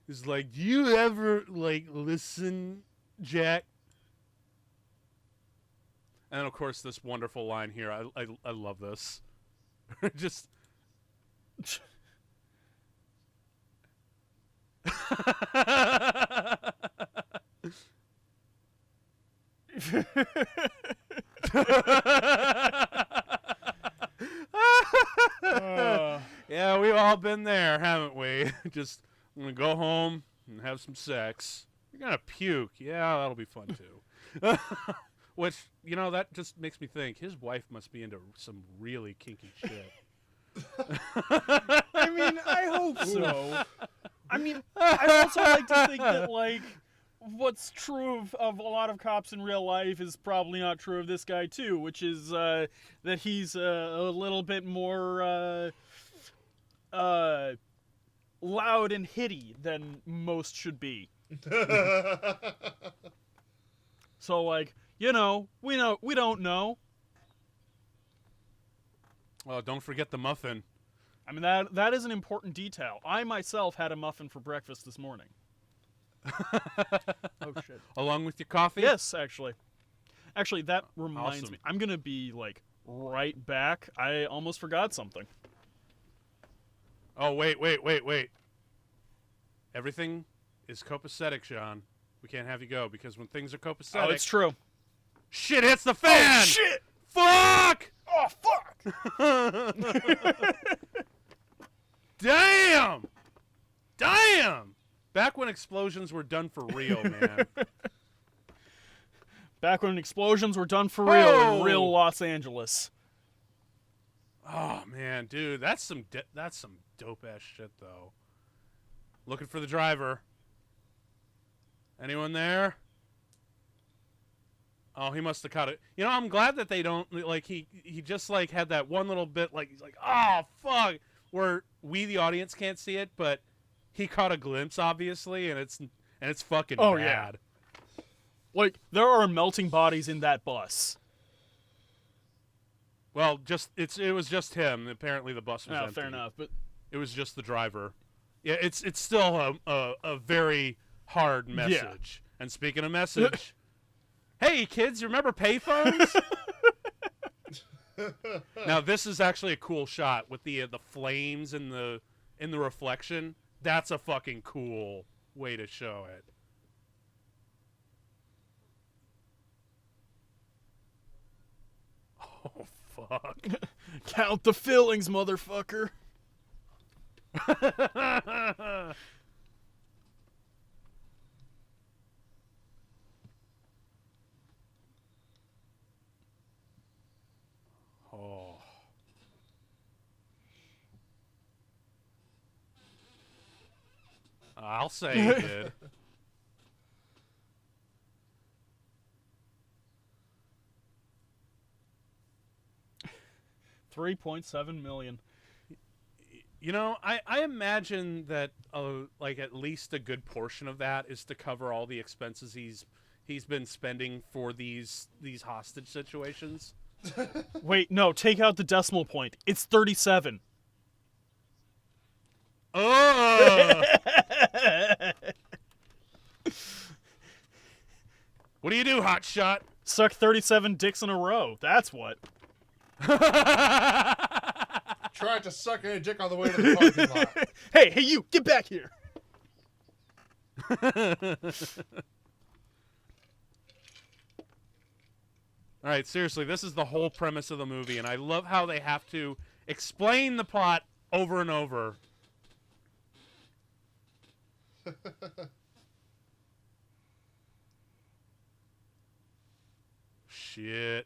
He's like, "Do you ever like listen, Jack?" And then, of course, this wonderful line here. I love this. Just. Yeah, we've all been there, haven't we? Just, I'm gonna go home and have some sex. You're gonna puke. Yeah, that'll be fun too. Which, you know, that just makes me think his wife must be into some really kinky shit. I mean, I hope so. I mean, I also like to think that, like, what's true of a lot of cops in real life is probably not true of this guy, too, which is that he's a little bit more loud and hitty than most should be. So, like, we don't know. Well, don't forget the muffin. I mean, that is an important detail. I myself had a muffin for breakfast this morning. Oh, shit. Along with your coffee? Yes, actually. Actually, that reminds Awesome. me. I'm going to be, like, right back. I almost forgot something. Oh, wait. Everything is copacetic, Sean. We can't have you go, because when things are copacetic... Oh, it's true. Shit hits the fan! Oh, shit! Fuck! Oh, fuck! Damn! Back when explosions were done for real, man. Back when explosions were done for real in Oh! real Los Angeles. Oh man, dude, that's some dope ass shit though. Looking for the driver. Anyone there? Oh, he must have caught it. You know, I'm glad that they don't like he just like had that one little bit like he's like, "Oh, fuck," where we the audience can't see it, but he caught a glimpse obviously, and it's fucking Oh, bad. yeah. Like, there are melting bodies in that bus. Well, it was just him. Apparently the bus was empty. Fair enough, but It was just the driver. Yeah, it's still a very hard message. And speaking of message, hey kids, you remember payphones? Now this is actually a cool shot with the flames in the reflection. That's a fucking cool way to show it. Oh fuck. count the fillings, motherfucker. Oh. I'll say he did. 3.7 million. You know, I imagine that like at least a good portion of that is to cover all the expenses he's been spending for these hostage situations. Wait, no, take out the decimal point. It's 37. Oh! What do you do, hotshot? Suck 37 dicks in a row. That's what. Tried to suck a dick on the way to the parking lot. Hey, you, get back here. All right, seriously, this is the whole premise of the movie, and I love how they have to explain the plot over and over. Shit.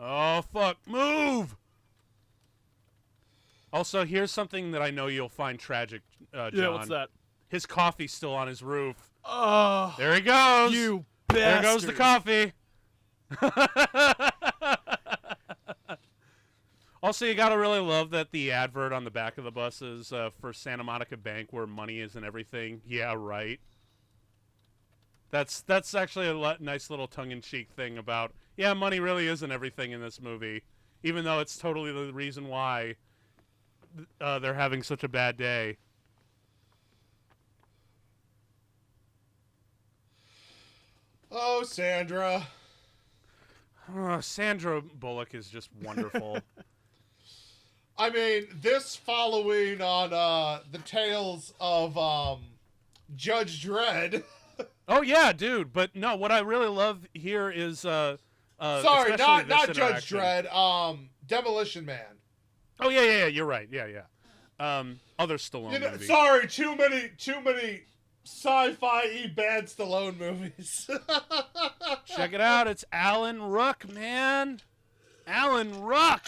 Oh, fuck. Move! Also, here's something that I know you'll find tragic, John. Yeah, what's that? His coffee's still on his roof. Oh, There he goes! you There bastard. goes the coffee! Also, you gotta really love that the advert on the back of the bus is for Santa Monica Bank, where money isn't everything. Yeah, right. That's actually a nice little tongue-in-cheek thing about, yeah, money really isn't everything in this movie, even though it's totally the reason why they're having such a bad day. Oh, Sandra. Sandra Bullock is just wonderful. I mean, this following on the tales of Judge Dredd. Oh yeah, dude. But no, what I really love here is Sorry, especially not this Judge interaction. Dredd. Demolition Man. Oh yeah. You're right. Yeah. Other Stallone movie. Sorry, too many sci-fi bad Stallone movies. Check it out. It's Alan Ruck, man. Alan Ruck.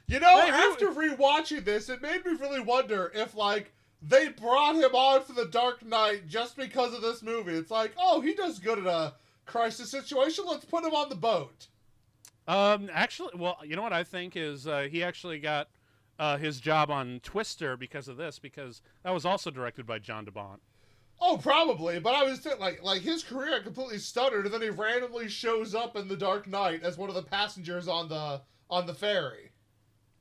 You know, Hey, after rewatching this, it made me really wonder if, like, they brought him on for The Dark Knight just because of this movie. It's like, oh, he does good at a crisis situation. Let's put him on the boat. Actually, well, you know what I think is he actually got his job on Twister because of this, because that was also directed by John Bont. Oh, probably, but I was saying, like his career completely stuttered, and then he randomly shows up in The Dark Knight as one of the passengers on the ferry.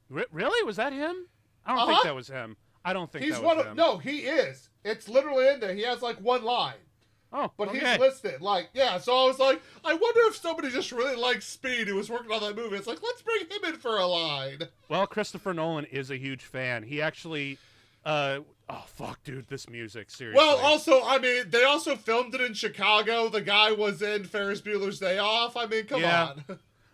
Really? Was that him? I don't think that was him. I don't think He's that one was of him. no, he is. It's literally in there. He has like one line. Oh, But okay. he's listed. Like, yeah, so I was like, I wonder if somebody just really likes Speed who was working on that movie. It's like, let's bring him in for a line. Well, Christopher Nolan is a huge fan. He actually, oh fuck, dude, this music, seriously. Well, also, I mean, they also filmed it in Chicago. The guy was in Ferris Bueller's Day Off. I mean, come on.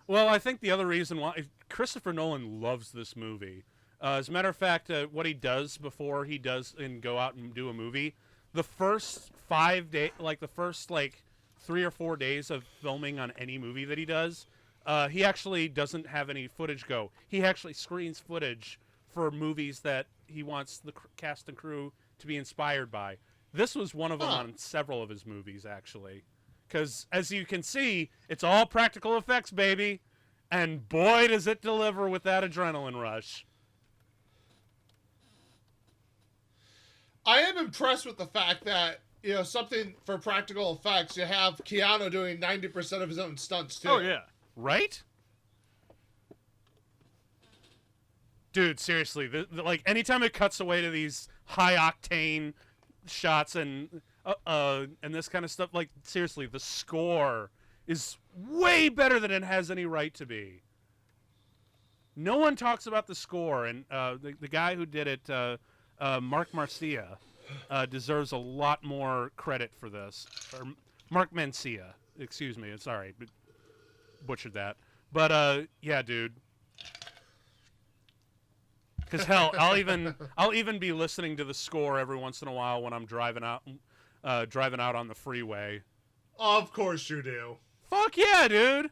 Well, I think the other reason why Christopher Nolan loves this movie. As a matter of fact, what he does before he does and go out and do a movie, the first 5 days, like the first 3 or 4 days of filming on any movie that he does, he actually doesn't have any footage go. He actually screens footage for movies that he wants the cast and crew to be inspired by. This was one of them on several of his movies, actually. Because, as you can see, it's all practical effects, baby. And boy, does it deliver with that adrenaline rush. I am impressed with the fact that, you know, something for practical effects, you have Keanu doing 90% of his own stunts, too. Oh, yeah. Right? Dude, seriously, like, anytime it cuts away to these high-octane shots and this kind of stuff, like, seriously, the score is way better than it has any right to be. No one talks about the score, and the guy who did it, Mark Marcia, deserves a lot more credit for this. Or Mark Mencia, excuse me. Sorry, butchered that. But yeah, dude. Because hell, I'll even be listening to the score every once in a while when I'm driving out on the freeway. Of course you do. Fuck yeah, dude.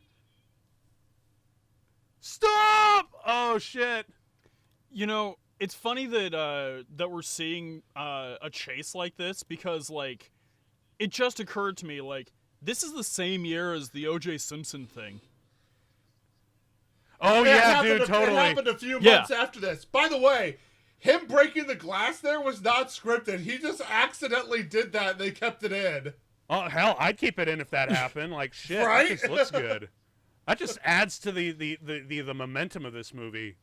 Stop! Oh shit. You know, it's funny that that we're seeing a chase like this because, like, it just occurred to me, like, this is the same year as the O.J. Simpson thing. Oh yeah, dude, totally. It happened a few months after this. By the way, him breaking the glass there was not scripted. He just accidentally did that and they kept it in. Oh hell, I'd keep it in if that happened. Like shit, Right? That just looks good. That just adds to the momentum of this movie.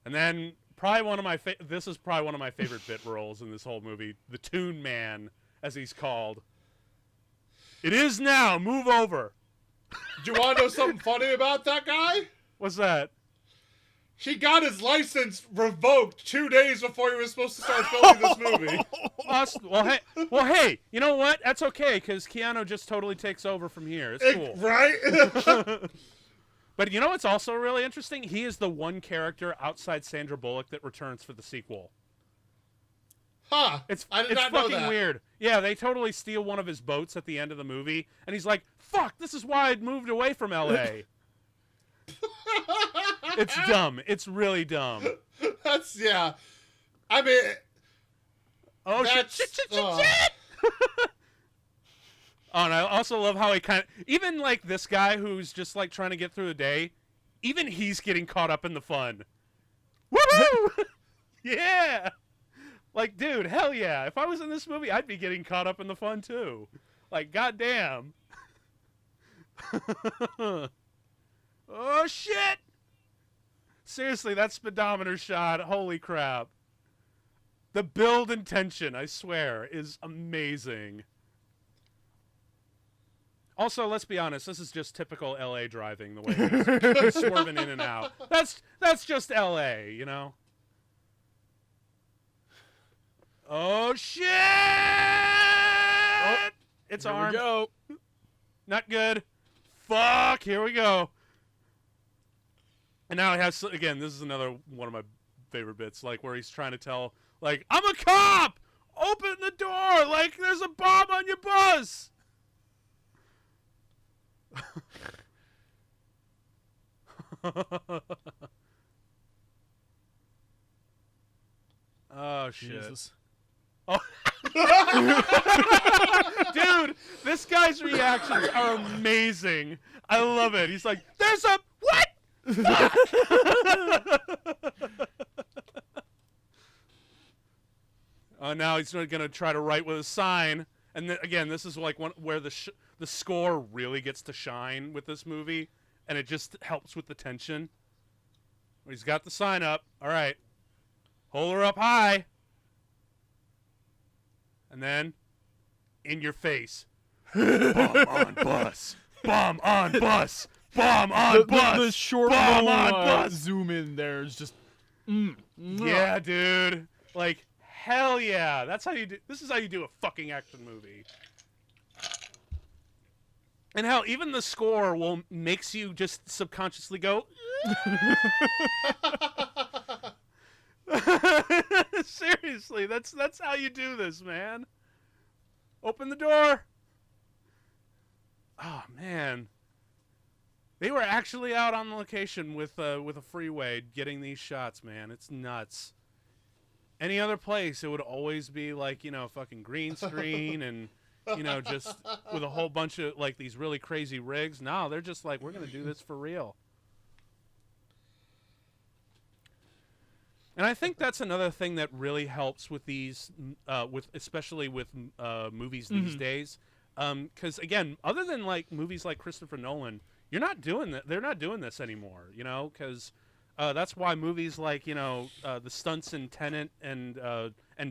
And then probably this is probably one of my favorite bit roles in this whole movie, the Toon Man, as he's called. It is now. Move over. Do you want to know something funny about that guy? What's that? He got his license revoked 2 days before he was supposed to start filming this movie. Well, hey, you know what? That's okay, because Keanu just totally takes over from here. It's cool. Right? But you know what's also really interesting? He is the one character outside Sandra Bullock that returns for the sequel. Huh. It's I did not know fucking that. weird. Yeah, they totally steal one of his boats at the end of the movie, and he's like, fuck, this is why I'd moved away from L.A. It's dumb. It's really dumb. That's, yeah. I mean... Oh, shit. Oh, and I also love how he kind of... Even, like, this guy who's just, like, trying to get through the day, even he's getting caught up in the fun. Woohoo! Yeah! Like, dude, hell yeah. If I was in this movie, I'd be getting caught up in the fun, too. Like, goddamn. Oh, shit! Seriously, that speedometer shot, holy crap. The build and tension, I swear, is amazing. Also, let's be honest, this is just typical LA driving, the way he's swerving in and out. That's just LA, you know? Oh, shit! Oh, it's Here armed. we go. Not good. Fuck, here we go. And now it has, again, this is another one of my favorite bits, like, where he's trying to tell, like, I'm a cop! Open the door! Like, there's a bomb on your bus! Oh, shit. Jesus. Oh. Dude, this guy's reactions are amazing. I love it. He's like, there's a what? Fuck! Now he's going to try to write with a sign. And again, this is like where the score really gets to shine with this movie. And it just helps with the tension. He's got the sign up. All right. Hold her up high. And then, in your face. Bomb on bus. Bomb on bus. Bomb on bus. The short bomb little, on bus. zoom in there is just... Yeah, dude. Like, hell yeah. That's how you do... This is how you do a fucking action movie. And hell, even the score makes you just subconsciously go... Seriously, that's how you do this, man. Open the door. Oh man, they were actually out on location with a freeway getting these shots, man. It's nuts. Any other place, it would always be like, you know, fucking green screen and, you know, just with a whole bunch of like these really crazy rigs. No, they're just like, we're gonna do this for real. And I think that's another thing that really helps with these, especially with movies these days, because again, other than like movies like Christopher Nolan, you're not doing that. They're not doing this anymore, you know, because that's why movies like, you know, the stunts in Tenet and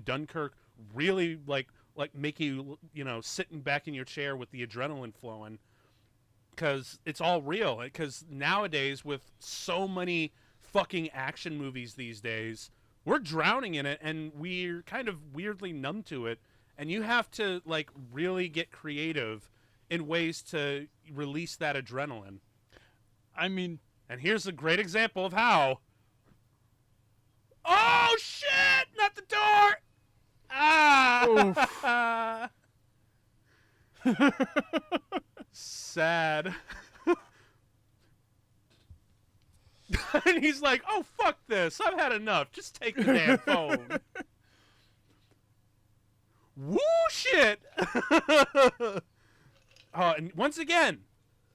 Dunkirk really like make you, you know, sitting back in your chair with the adrenaline flowing, because it's all real. Because nowadays with so many fucking action movies these days, we're drowning in it and we're kind of weirdly numb to it, and you have to like really get creative in ways to release that adrenaline. I mean, and here's a great example of how. Oh shit, not the door. Sad. And he's like, oh, fuck this. I've had enough. Just take the damn phone. Woo shit. And once again,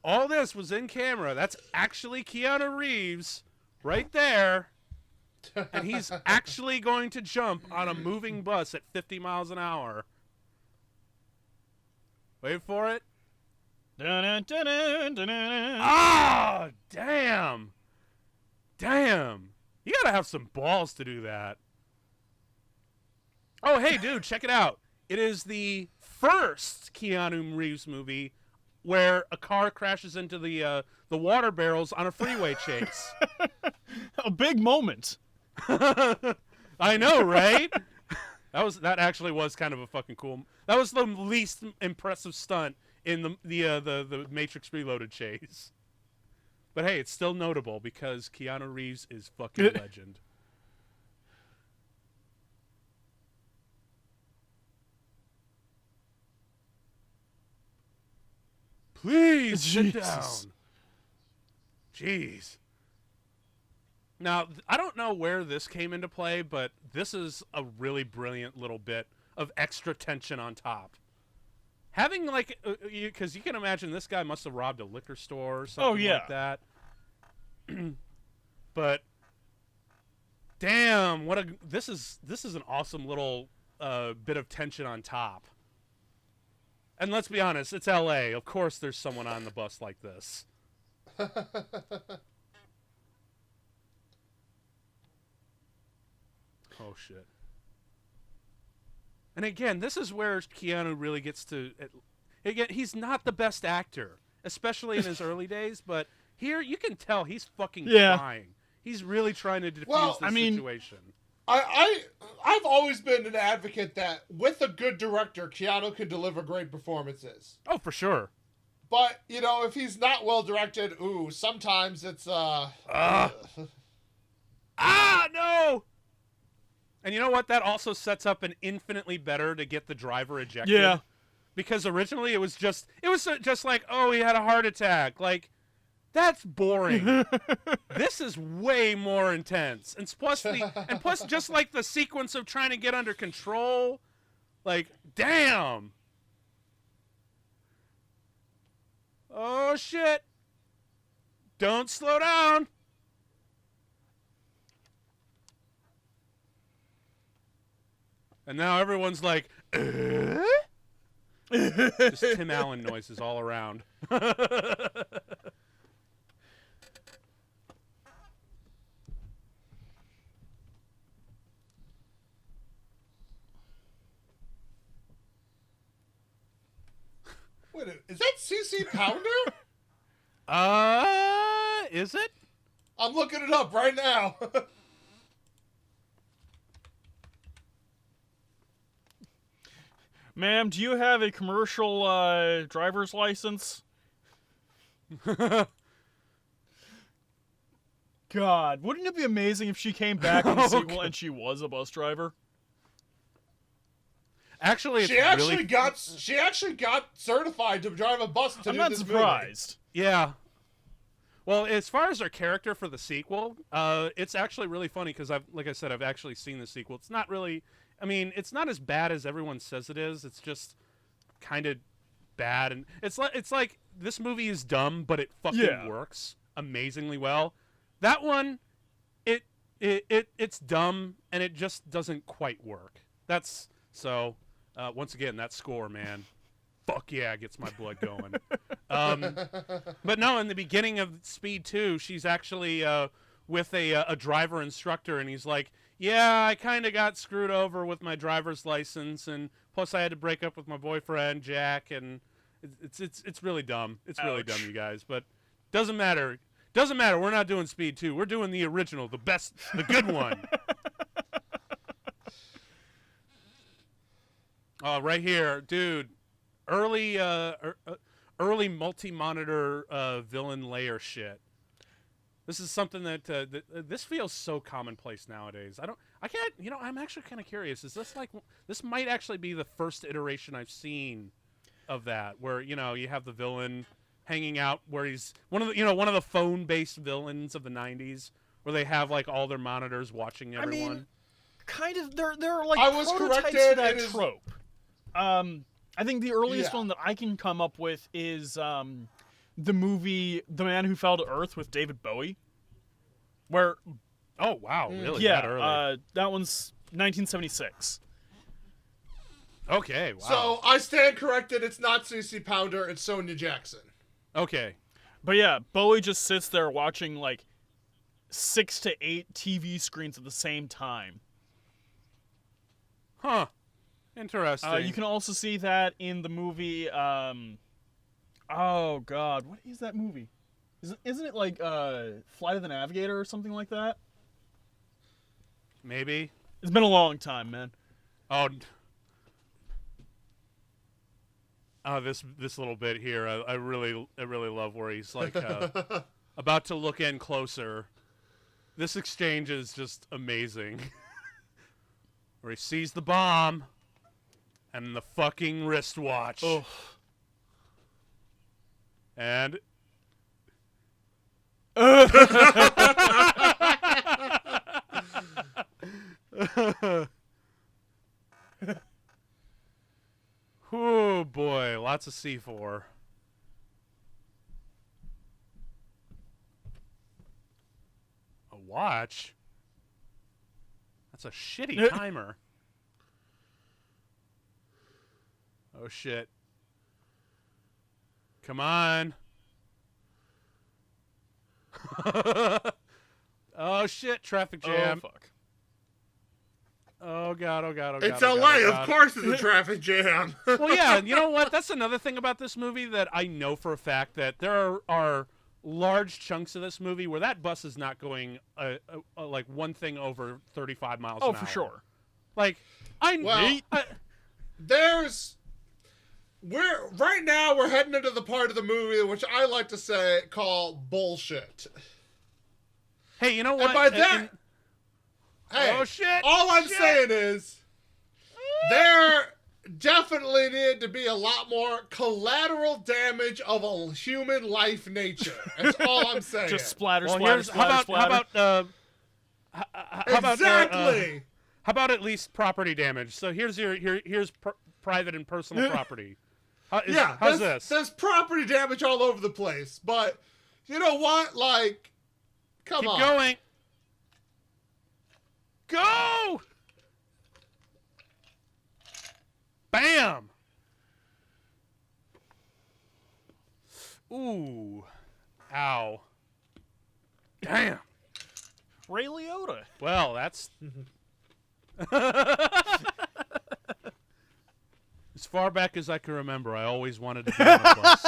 all this was in camera. That's actually Keanu Reeves right there. And he's actually going to jump on a moving bus at 50 miles an hour. Wait for it. Ah, damn. Damn. You gotta have some balls to do that. Oh, hey, dude, check it out. It is the first Keanu Reeves movie where a car crashes into the water barrels on a freeway chase. A big moment. I know, right? That actually was kind of a fucking cool... That was the least impressive stunt in the Matrix Reloaded chase. But hey, it's still notable because Keanu Reeves is fucking legend. Please sit down. Jeez. Now, I don't know where this came into play, but this is a really brilliant little bit of extra tension on top. Having, like, because you can imagine this guy must have robbed a liquor store or something like that. But, damn, this is an awesome little bit of tension on top. And let's be honest, it's L.A. Of course there's someone on the bus like this. Oh, shit. And again, this is where Keanu really gets to... Again, he's not the best actor, especially in his early days, but here you can tell he's fucking trying. He's really trying to defuse this situation. I've always been an advocate that with a good director, Keanu can deliver great performances. Oh, for sure. But, you know, if he's not well directed, sometimes it's, no! And you know what? That also sets up an infinitely better to get the driver ejected. Yeah. Because originally it was just like, oh, he had a heart attack. Like, that's boring. This is way more intense. And plus just like the sequence of trying to get under control. Like, damn. Oh, shit. Don't slow down. And now everyone's like, just Tim Allen noises all around. Wait, is that CC Pounder? Is it? I'm looking it up right now. Ma'am, do you have a commercial driver's license? God, wouldn't it be amazing if she came back in the sequel and she was a bus driver? Actually, it's she actually really... got certified to drive a bus to I'm do not this surprised. Yeah. Well, as far as her character for the sequel, it's actually really funny because like I said, I've actually seen the sequel. It's not really, I mean, it's not as bad as everyone says it is. It's just kind of bad, and it's like this movie is dumb, but it fucking works amazingly well. That one, it's dumb, and it just doesn't quite work. That's so. Once again, that score, man. Fuck yeah, gets my blood going. But no, in the beginning of Speed 2, she's actually with a driver instructor, and he's like, yeah, I kind of got screwed over with my driver's license, and plus I had to break up with my boyfriend, Jack, and it's really dumb. It's really dumb, you guys. But doesn't matter. Doesn't matter. We're not doing Speed 2. We're doing the original, the best, the good one. Right here, dude. Early multi-monitor villain layer shit. This is something that this feels so commonplace nowadays. I can't. You know, I'm actually kind of curious. Is this like this might actually be the first iteration I've seen of that, where you know you have the villain hanging out, where he's one of the phone-based villains of the '90s, where they have like all their monitors watching everyone. I mean, kind of. There are like I was prototypes corrected, to that it is- trope. I think the earliest one that I can come up with is the movie "The Man Who Fell to Earth" with David Bowie, where Oh wow, really? yeah, That early? that one's 1976. Okay, wow. So I stand corrected. It's not CC Pounder. It's Sonia Jackson. Okay. But yeah, Bowie just sits there watching like 6 to 8 TV screens at the same time. Huh. Interesting. You can also see that in the movie. Oh God, what is that movie? Isn't it like Flight of the Navigator or something like that? Maybe. It's been a long time, man. Oh, this little bit here, I really love where he's like about to look in closer. This exchange is just amazing. Where he sees the bomb and the fucking wristwatch. Oh. And oh boy, lots of C4. A watch? That's a shitty timer. Oh shit. Come on. Oh shit, traffic jam. Oh fuck. Oh god, oh god, oh god. It's oh, LA, God, oh, of God. course it's a traffic jam. Well, yeah, you know what? That's another thing about this movie that I know for a fact, that there are large chunks of this movie where that bus is not going like one thing over 35 miles an hour. Oh, for sure. Like, Right now we're heading into the part of the movie which I like to say call bullshit. Hey, you know what? And by that, hey, oh shit! all I'm shit. saying is there definitely needed to be a lot more collateral damage of a human life nature. That's all I'm saying. Just splatter, Well, splatter, here's splatter, splatter. Exactly. How about at least property damage? So here's private and personal property. How's this? There's property damage all over the place, but you know what? Like, come on. Keep going. Go! Bam! Ooh. Ow. Damn. Ray Liotta. Well, that's... As far back as I can remember, I always wanted to be on a bus.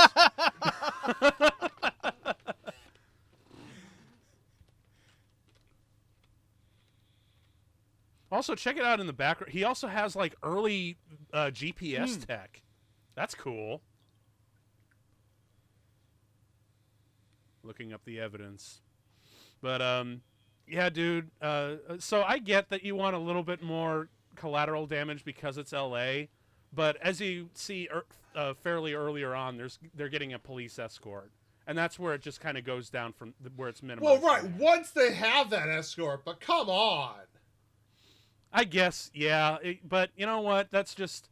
Also, check it out in the background. He also has, like, early GPS tech. That's cool. Looking up the evidence. But, yeah, dude. So I get that you want a little bit more collateral damage because it's L.A., but as you see fairly earlier on, they're getting a police escort. And that's where it just kind of goes down from where it's minimized. Well, right. Once they have that escort, but come on. I guess, yeah. But you know what? That's just...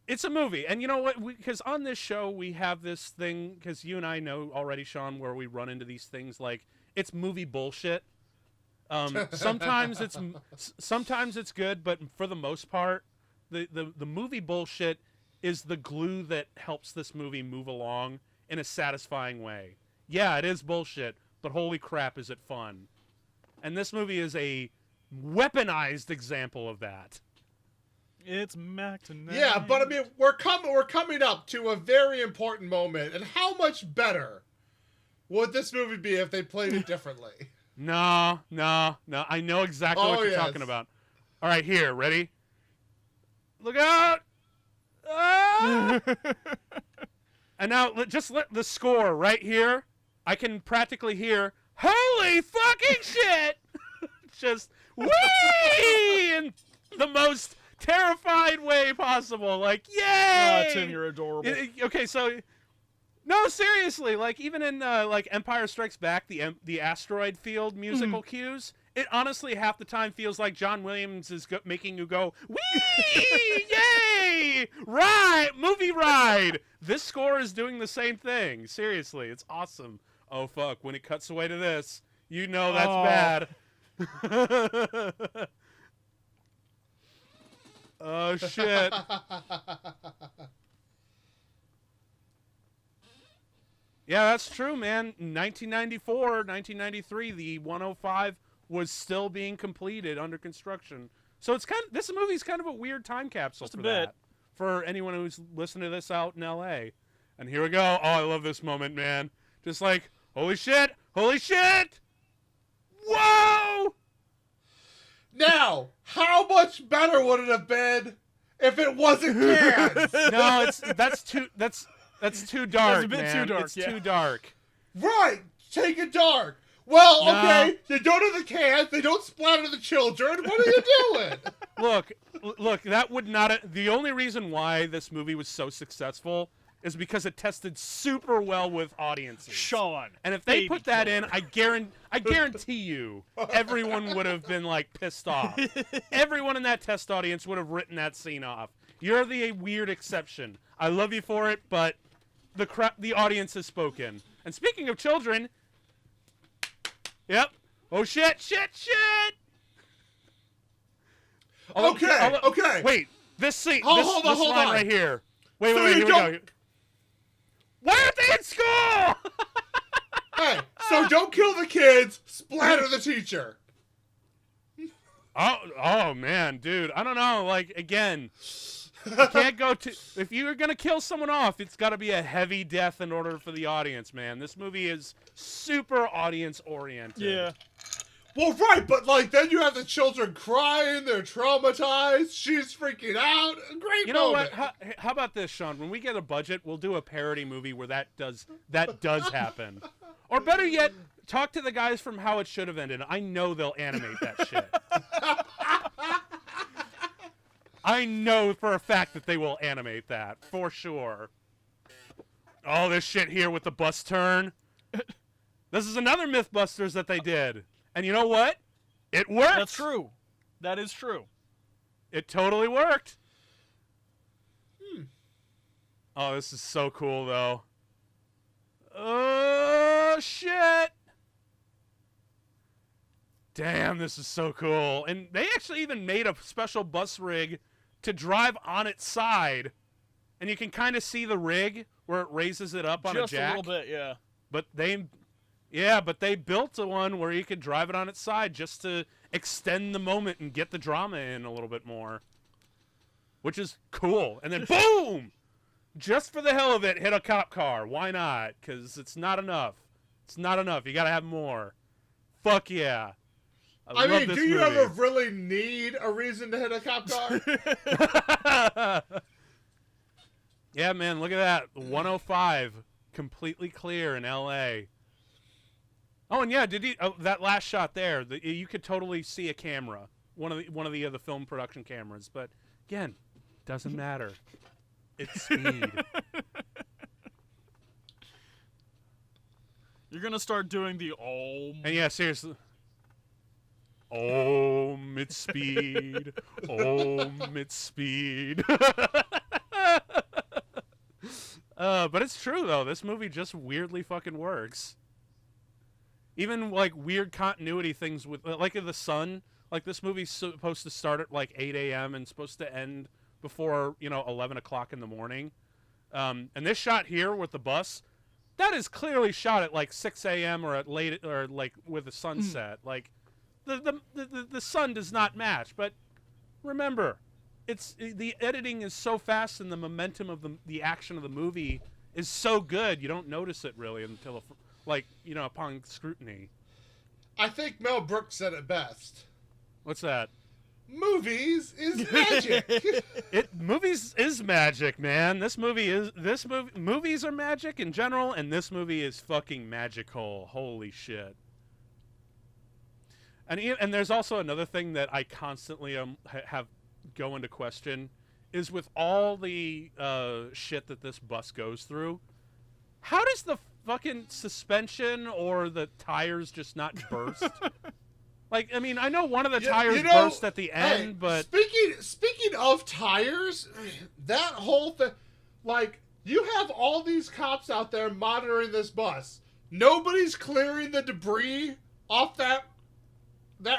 It's a movie. And you know what? Because on this show, we have this thing, because you and I know already, Sean, where we run into these things like, it's movie bullshit. Sometimes it's good, but for the most part, the movie bullshit is the glue that helps this movie move along in a satisfying way. Yeah, it is bullshit, but holy crap, is it fun. And this movie is a weaponized example of that. It's Mac tonight. Yeah, but I mean, we're coming up to a very important moment, and how much better would this movie be if they played it differently? No. I know exactly what you're talking about. All right, here, ready? Look out! Ah! And now, just let the score right here. I can practically hear, holy fucking shit! Just, whee! In the most terrified way possible. Like, yay! Oh, Tim, you're adorable. Okay, so... No, seriously. Like, even in, like, Empire Strikes Back, the asteroid field musical cues, it honestly half the time feels like John Williams is making you go, whee! Yay! Ride! Movie ride! This score is doing the same thing. Seriously, it's awesome. Oh, fuck. When it cuts away to this, you know that's bad. Oh, shit. Yeah, that's true, man. 1994, 1993, the 105 was still being completed, under construction. So it's this movie's kind of a weird time capsule for that. For anyone who's listening to this out in LA. And here we go. Oh, I love this moment, man. Just like, holy shit! Holy shit! Whoa! Now, how much better would it have been if it wasn't cans? No, that's too dark. It's a bit man. too dark. It's too dark. Right, take it dark. Well, okay, you don't have the cans, they don't splatter the children. What are you doing? Look, that would not... The only reason why this movie was so successful is because it tested super well with audiences. Sean. And if they put that in, I guarantee you, everyone would have been, like, pissed off. Everyone in that test audience would have written that scene off. You're the weird exception. I love you for it, but the audience has spoken. And speaking of children... Yep. Oh, shit. Okay. Wait, this scene, Hold this on. line right here. Wait, So here you we go. Why aren't they in school? Hey, so don't kill the kids, splatter the teacher. Oh man, dude. I don't know. Like, again, you can't go to... If you're going to kill someone off, it's got to be a heavy death in order for the audience, man. This movie is super audience-oriented. Yeah. Well, right, but, like, then you have the children crying, they're traumatized, she's freaking out. Great You know moment. what? How about this, Sean? When we get a budget, we'll do a parody movie where that does happen. Or better yet, talk to the guys from How It Should Have Ended. I know they'll animate that shit. I know for a fact that they will animate that, for sure. All this shit here with the bus turn. This is another Mythbusters that they did. And you know what? It worked. That's true. That is true. It totally worked. Oh, this is so cool, though. Oh, shit. Damn, this is so cool. And they actually even made a special bus rig to drive on its side. And you can kind of see the rig where it raises it up on Just a jack. a little bit, yeah. But they built a one where you could drive it on its side just to extend the moment and get the drama in a little bit more. Which is cool. And then boom! Just for the hell of it, hit a cop car. Why not? Because it's not enough. It's not enough. You gotta have more. Fuck yeah. I mean, do you movie. ever really need a reason to hit a cop car? Yeah, man, look at that. 105. Completely clear in L.A. Oh, and yeah, that last shot there, you could totally see a camera. One of the other film production cameras. But, again, doesn't matter. It's speed. You're gonna start doing the And yeah, seriously. It's speed. It's speed. But it's true though. This movie just weirdly fucking works. Even like weird continuity things with like the sun. Like this movie's supposed to start at like 8 a.m. and supposed to end before 11 o'clock in the morning. And this shot here with the bus, that is clearly shot at like 6 a.m. or at late or like with the sunset. Like the sun does not match. But remember, the editing is so fast and the momentum of the action of the movie is so good you don't notice it really until upon scrutiny. I think Mel Brooks said it best. What's that? Movies is magic. Movies is magic, man. Movies are magic in general, and this movie is fucking magical. Holy shit. And there's also another thing that I constantly have go into question is with all the shit that this bus goes through. How does the fucking suspension or the tires just not burst? Like, I mean, I know one of the tires burst at the end, but speaking of tires, that whole thing, like, you have all these cops out there monitoring this bus. Nobody's clearing the debris off that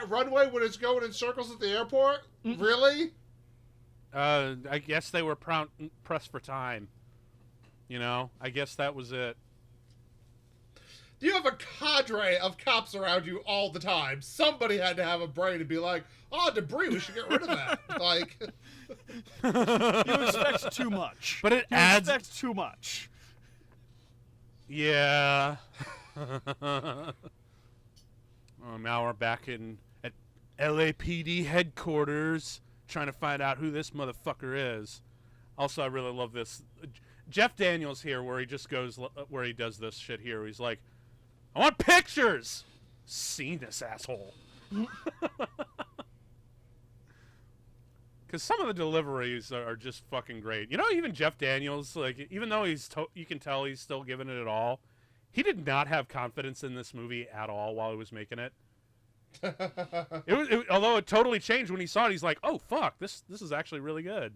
runway when it's going in circles at the airport. Really? I guess they were pressed for time. I guess that was it. You have a cadre of cops around you all the time. Somebody had to have a brain to be like, oh, debris, we should get rid of that. Like, You expect too much. But it you adds... expect too much. Yeah. Now we're back at LAPD headquarters trying to find out who this motherfucker is. Also, I really love this. Jeff Daniels here where he just goes, where he does this shit here. He's like, I want pictures. Seen this asshole. Because some of the deliveries are just fucking great. Even Jeff Daniels, like, even though you can tell he's still giving it all, he did not have confidence in this movie at all while he was making it. Although it totally changed when he saw it. He's like, oh fuck, this is actually really good.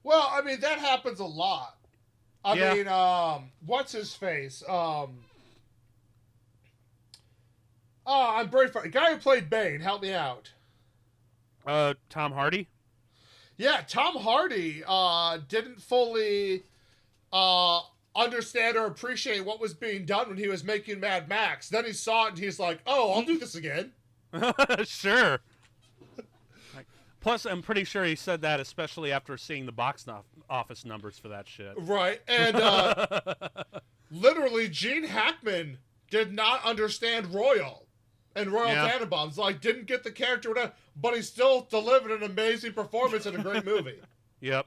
Well, I mean, that happens a lot. I mean, what's his face? I'm Braveheart. The guy who played Bane, help me out. Tom Hardy? Yeah, Tom Hardy didn't fully understand or appreciate what was being done when he was making Mad Max. Then he saw it and he's like, oh, I'll do this again. Sure. Plus, I'm pretty sure he said that especially after seeing the box office numbers for that shit. Right, and literally, Gene Hackman did not understand Royal and Royal Tenenbaums. Like, didn't get the character, whatever, but he still delivered an amazing performance in a great movie. Yep.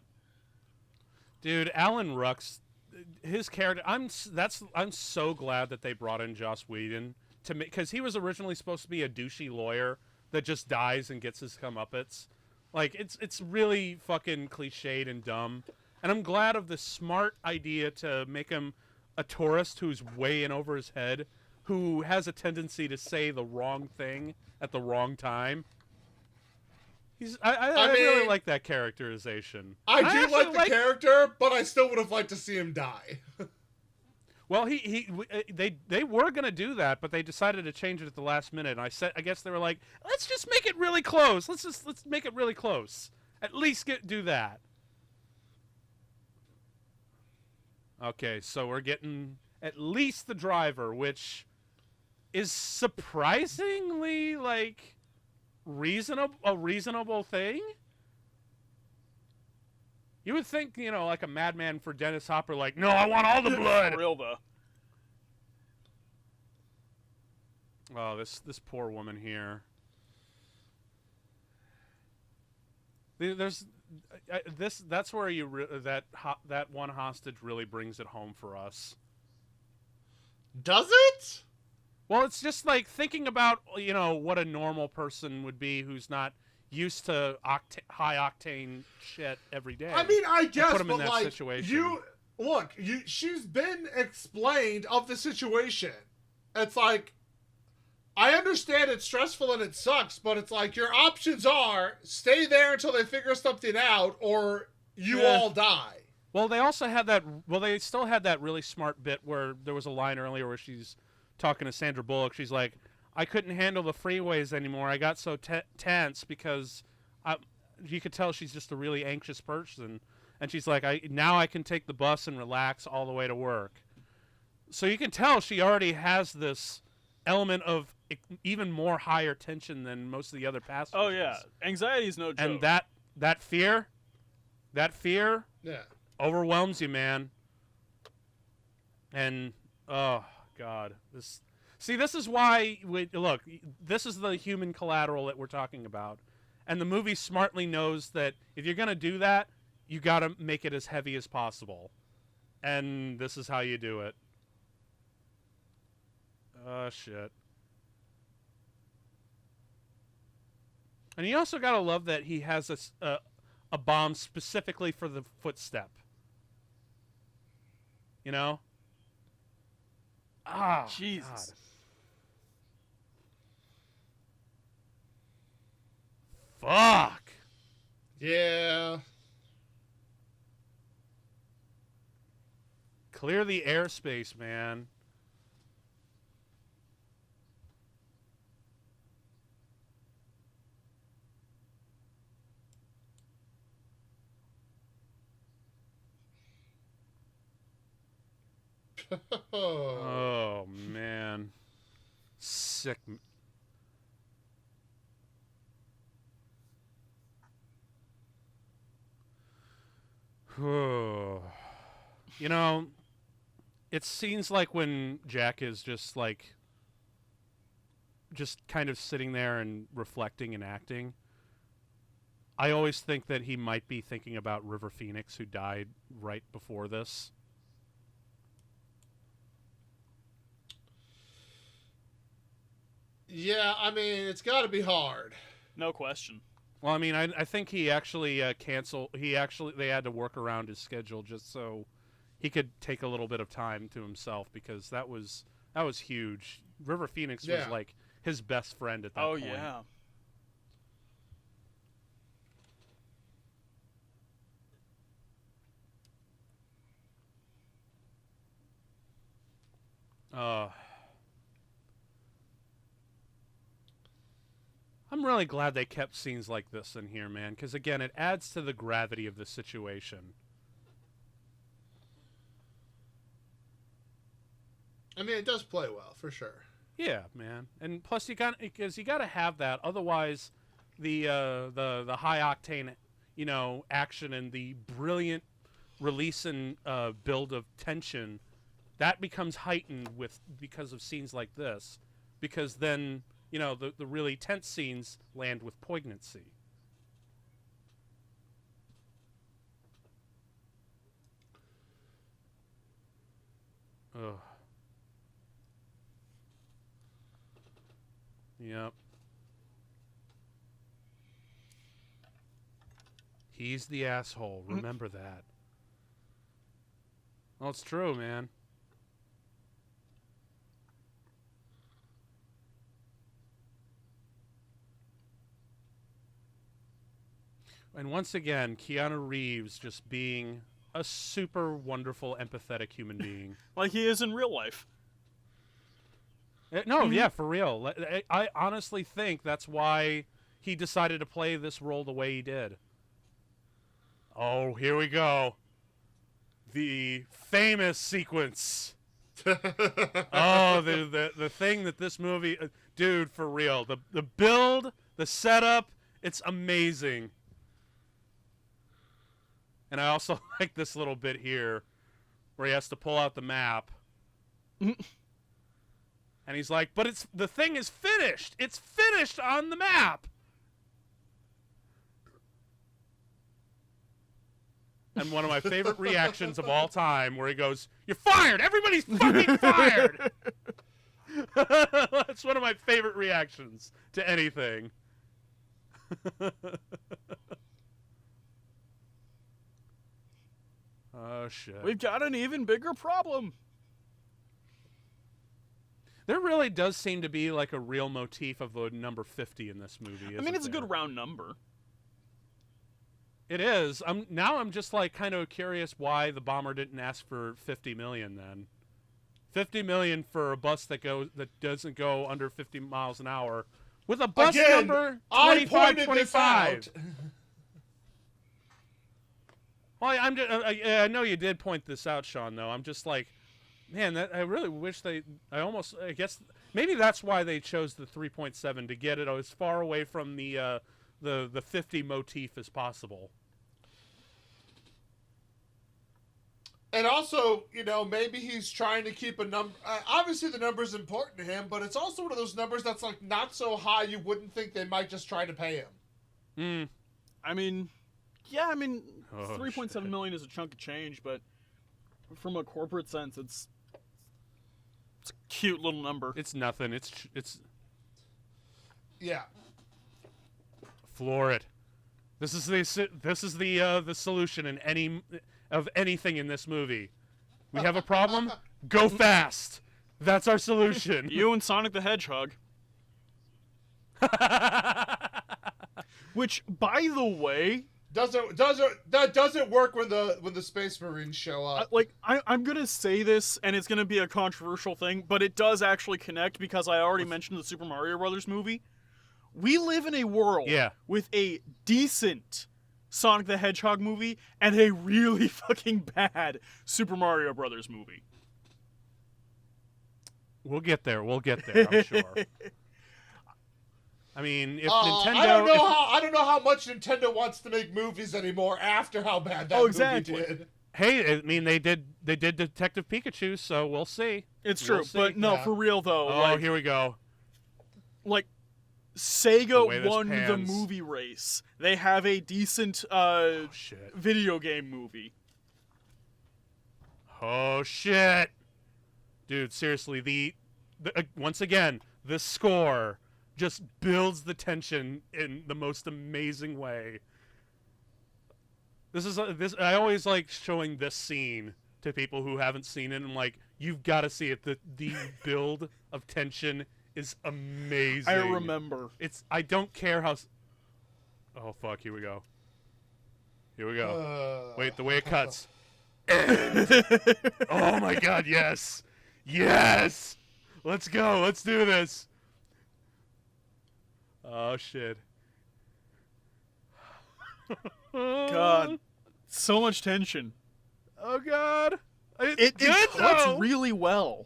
Dude, Alan Ruck's, his character, I'm so glad that they brought in Joss Whedon to make, because he was originally supposed to be a douchey lawyer that just dies and gets his comeuppance. Like, it's really fucking cliched and dumb. And I'm glad of the smart idea to make him a tourist who's way in over his head, who has a tendency to say the wrong thing at the wrong time. I mean, really like that characterization. I do actually like the character, but I still would have liked to see him die. Well, they were gonna do that, but they decided to change it at the last minute. And I guess they were like, let's just make it really close. Let's make it really close. At least do that. Okay, so we're getting at least the driver, which is surprisingly like a reasonable thing. You would think, like a madman for Dennis Hopper, like, no, I want all the blood. For real though. Oh, this poor woman here. That's where that one hostage really brings it home for us. Does it? Well, it's just like thinking about, what a normal person would be who's not used to high octane shit every day. I mean, I guess, put 'em in but that like, situation. she's been explained of the situation. It's like, I understand it's stressful and it sucks, but it's like your options are stay there until they figure something out, or you all die. Well, they also had that. Well, they still had that really smart bit where there was a line earlier where she's talking to Sandra Bullock. She's like, "I couldn't handle the freeways anymore. I got so tense because you could tell she's just a really anxious person." And she's like, now I can take the bus and relax all the way to work." So you can tell she already has this element of even more higher tension than most of the other passengers. Oh yeah, anxiety is no joke. And that fear, Yeah. overwhelms you, man. And oh god, this is why look, this is the human collateral that we're talking about. And the movie smartly knows that if you're going to do that, you got to make it as heavy as possible. And this is how you do it. Oh shit. And you also got to love that he has a bomb specifically for the footstep. Jesus. God. Fuck. Yeah. Clear the airspace, man. Oh man, sick. It seems like when Jack is just kind of sitting there and reflecting and acting, I always think that he might be thinking about River Phoenix, who died right before this. Yeah, I mean, it's got to be hard. No question. Well, I mean, I think he actually canceled. They had to work around his schedule just so he could take a little bit of time to himself, because that was huge. River Phoenix was like his best friend at that point. Oh yeah. I'm really glad they kept scenes like this in here, man, because again, it adds to the gravity of the situation. I mean, it does play well, for sure. Yeah, man, and plus you got to have that. Otherwise, the high octane, action and the brilliant release and build of tension, that becomes heightened because of scenes like this, because then the really tense scenes land with poignancy. Ugh. Yep. He's the asshole. Remember that. Well, it's true, man. And once again, Keanu Reeves just being a super wonderful, empathetic human being. Like he is in real life. No, yeah, for real. I honestly think that's why he decided to play this role the way he did. Oh, here we go. The famous sequence. Oh, the thing that this movie... dude, for real. The build, the setup, it's amazing. And I also like this little bit here where he has to pull out the map. And he's like, but the thing is finished. It's finished on the map. And one of my favorite reactions of all time where he goes, "You're fired! Everybody's fucking fired!" That's one of my favorite reactions to anything. Oh, shit. We've got an even bigger problem. There really does seem to be like a real motif of the number 50 in this movie. I mean, it's there? a good round number. It is. I'm just like kind of curious why the bomber didn't ask for 50 million then. 50 million for a bus that doesn't go under 50 miles an hour with a bus Again, number I 2525. pointed this out. Well, I know you did point this out, Sean. Though I'm just like, man, I really wish I guess maybe that's why they chose the 3.7 to get it as far away from the 50 motif as possible. And also, maybe he's trying to keep a number. Obviously, the number's important to him, but it's also one of those numbers that's like not so high you wouldn't think they might just try to pay him. I mean, yeah, 3.7 shit. million is a chunk of change, but from a corporate sense, it's a cute little number. It's nothing. It's Yeah. floor it. This is the solution in anything in this movie. We have a problem. Go fast. That's our solution. You and Sonic the Hedgehog. Which, by the way, that doesn't work when the Space Marines show up. I'm gonna say this, and it's gonna be a controversial thing, but it does actually connect because I already mentioned the Super Mario Brothers movie. We live in a world with a decent Sonic the Hedgehog movie and a really fucking bad Super Mario Brothers movie. We'll get there. I'm sure. I mean, if Nintendo... I don't know how much Nintendo wants to make movies anymore after how bad that movie did. Hey, I mean, they did Detective Pikachu, so we'll see. It's true, but no, for real though. Oh, here we go. Like, Sega won pans. the movie race. They have a decent video game movie. Oh shit, dude! Seriously, the once again, the score just builds the tension in the most amazing way. I always like showing this scene to people who haven't seen it. I'm like, you've got to see it. The build of tension is amazing. I remember. I don't care how... Oh, fuck. Here we go. Wait, the way it cuts. Oh, my God. Yes. Yes. Let's go. Let's do this. Oh, shit. God. So much tension. Oh, God. It cuts really well.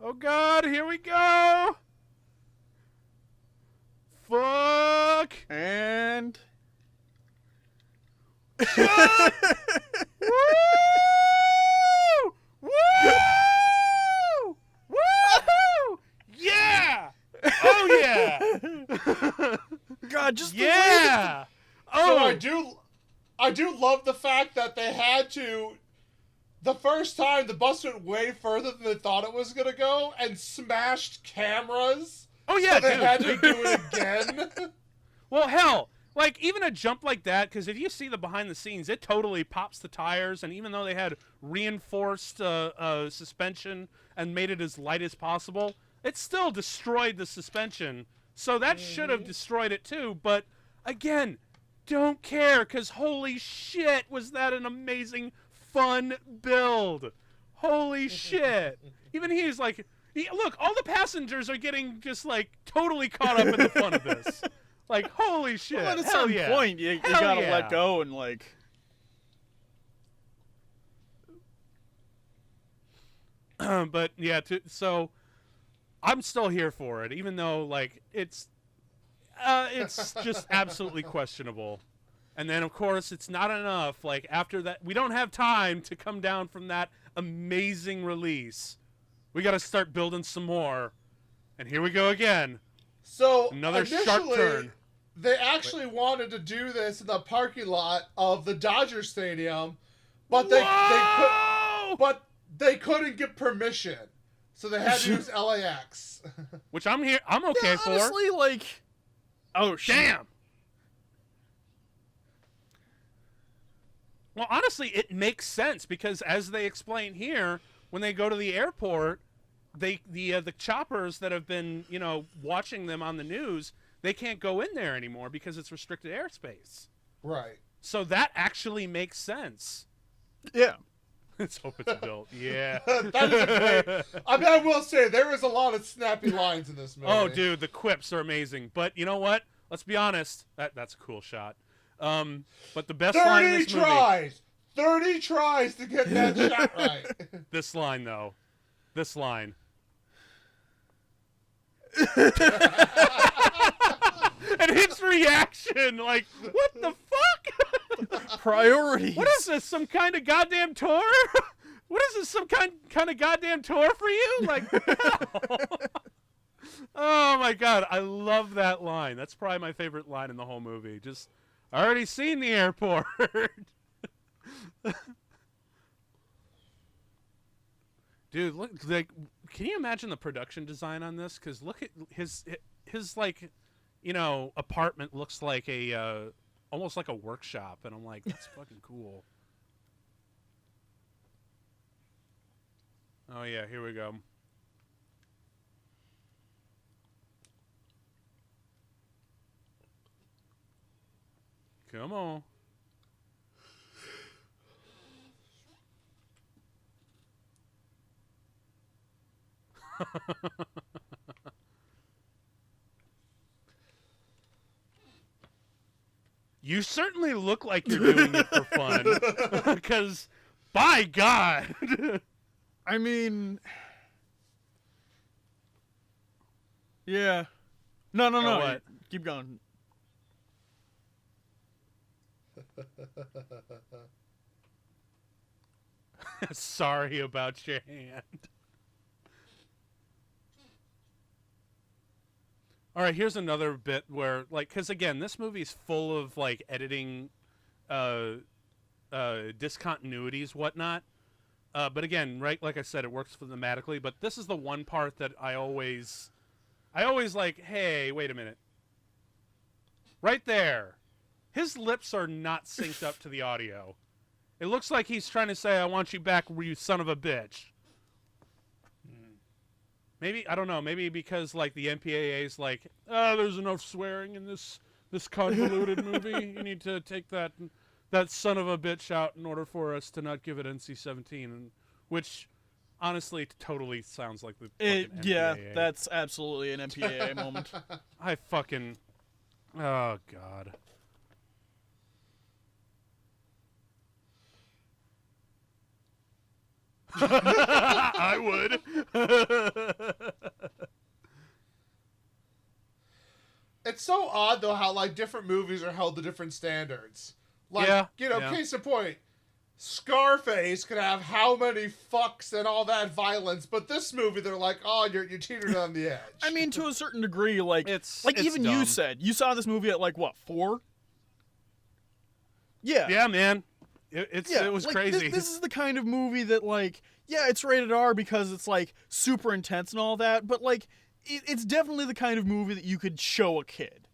Oh, God, here we go! Fuck! And... Woo! Woo! Woo! Yeah! Oh, yeah! God, just the way yeah! So I do love the fact that they had to... The first time, the bus went way further than they thought it was going to go and smashed cameras. Oh, yeah, so they dude. had to do it again. Well, hell, like, even a jump like that, because if you see the behind the scenes, it totally pops the tires, and even though they had reinforced suspension and made it as light as possible, it still destroyed the suspension. So that should have destroyed it too. But again, don't care, because holy shit, was that an amazing, fun build. Holy shit. Even he's like, look, all the passengers are getting just like totally caught up in the fun of this. Like, holy shit. Well, at a Hell certain yeah. point, you Hell gotta yeah. let go and like. But yeah, so I'm still here for it, even though like it's just absolutely questionable. And then of course it's not enough. Like after that, we don't have time to come down from that amazing release. We got to start building some more. And here we go again. So Another sharp initially, turn. they actually wanted to do this in the parking lot of the Dodger Stadium, but they couldn't get permission, so they had to use LAX. Which I'm okay for. Honestly, like, oh shit. Damn. Well, honestly, it makes sense because as they explain here, when they go to the airport, the choppers that have been, watching them on the news, they can't go in there anymore because it's restricted airspace. Right. So that actually makes sense. Yeah. Let's hope it's built. Yeah. That is a great. I mean, I will say there is a lot of snappy lines in this movie. Oh, dude, the quips are amazing. But you know what? Let's be honest. That's a cool shot. But the best line in this movie. 30 tries to get that shot right. This line, though. This line. And his reaction, like, what the fuck? Priorities. What is this? Some kind of goddamn tour? What is this? Some kind of goddamn tour for you? Like, no. Oh my god, I love that line. That's probably my favorite line in the whole movie. Just, I already seen the airport. Dude, look, like, can you imagine the production design on this? Because look at his like, apartment looks like a almost like a workshop, and I'm like, that's fucking cool. Oh yeah, here we go. Come on. You certainly look like you're doing it for fun. Because, by God. I mean, yeah. No. What? Keep going. Sorry about your hand. All right, here's another bit where, like, because again, this movie's full of like editing, discontinuities, whatnot. But again, right, like I said, it works thematically. But this is the one part that I always like. Hey, wait a minute. Right there, his lips are not synced up to the audio. It looks like he's trying to say, "I want you back, you son of a bitch." Maybe, I don't know, maybe because like the MPAA's like, there's enough swearing in this convoluted movie. You need to take that son of a bitch out in order for us to not give it NC-17, and which honestly totally sounds like the fucking Yeah, MPAA. that's absolutely an MPAA moment. I fucking, oh god. I would. It's so odd though how like different movies are held to different standards. Like, yeah. Case in point, Scarface could have how many fucks and all that violence, but this movie they're like, oh, you're teetered on the edge. I mean, to a certain degree, like It's even dumb. you said you saw this movie at like what, 4? Yeah. Yeah, man. It was like, crazy. This is the kind of movie that, like, yeah, it's rated R because it's, like, super intense and all that, but, like, it's definitely the kind of movie that you could show a kid.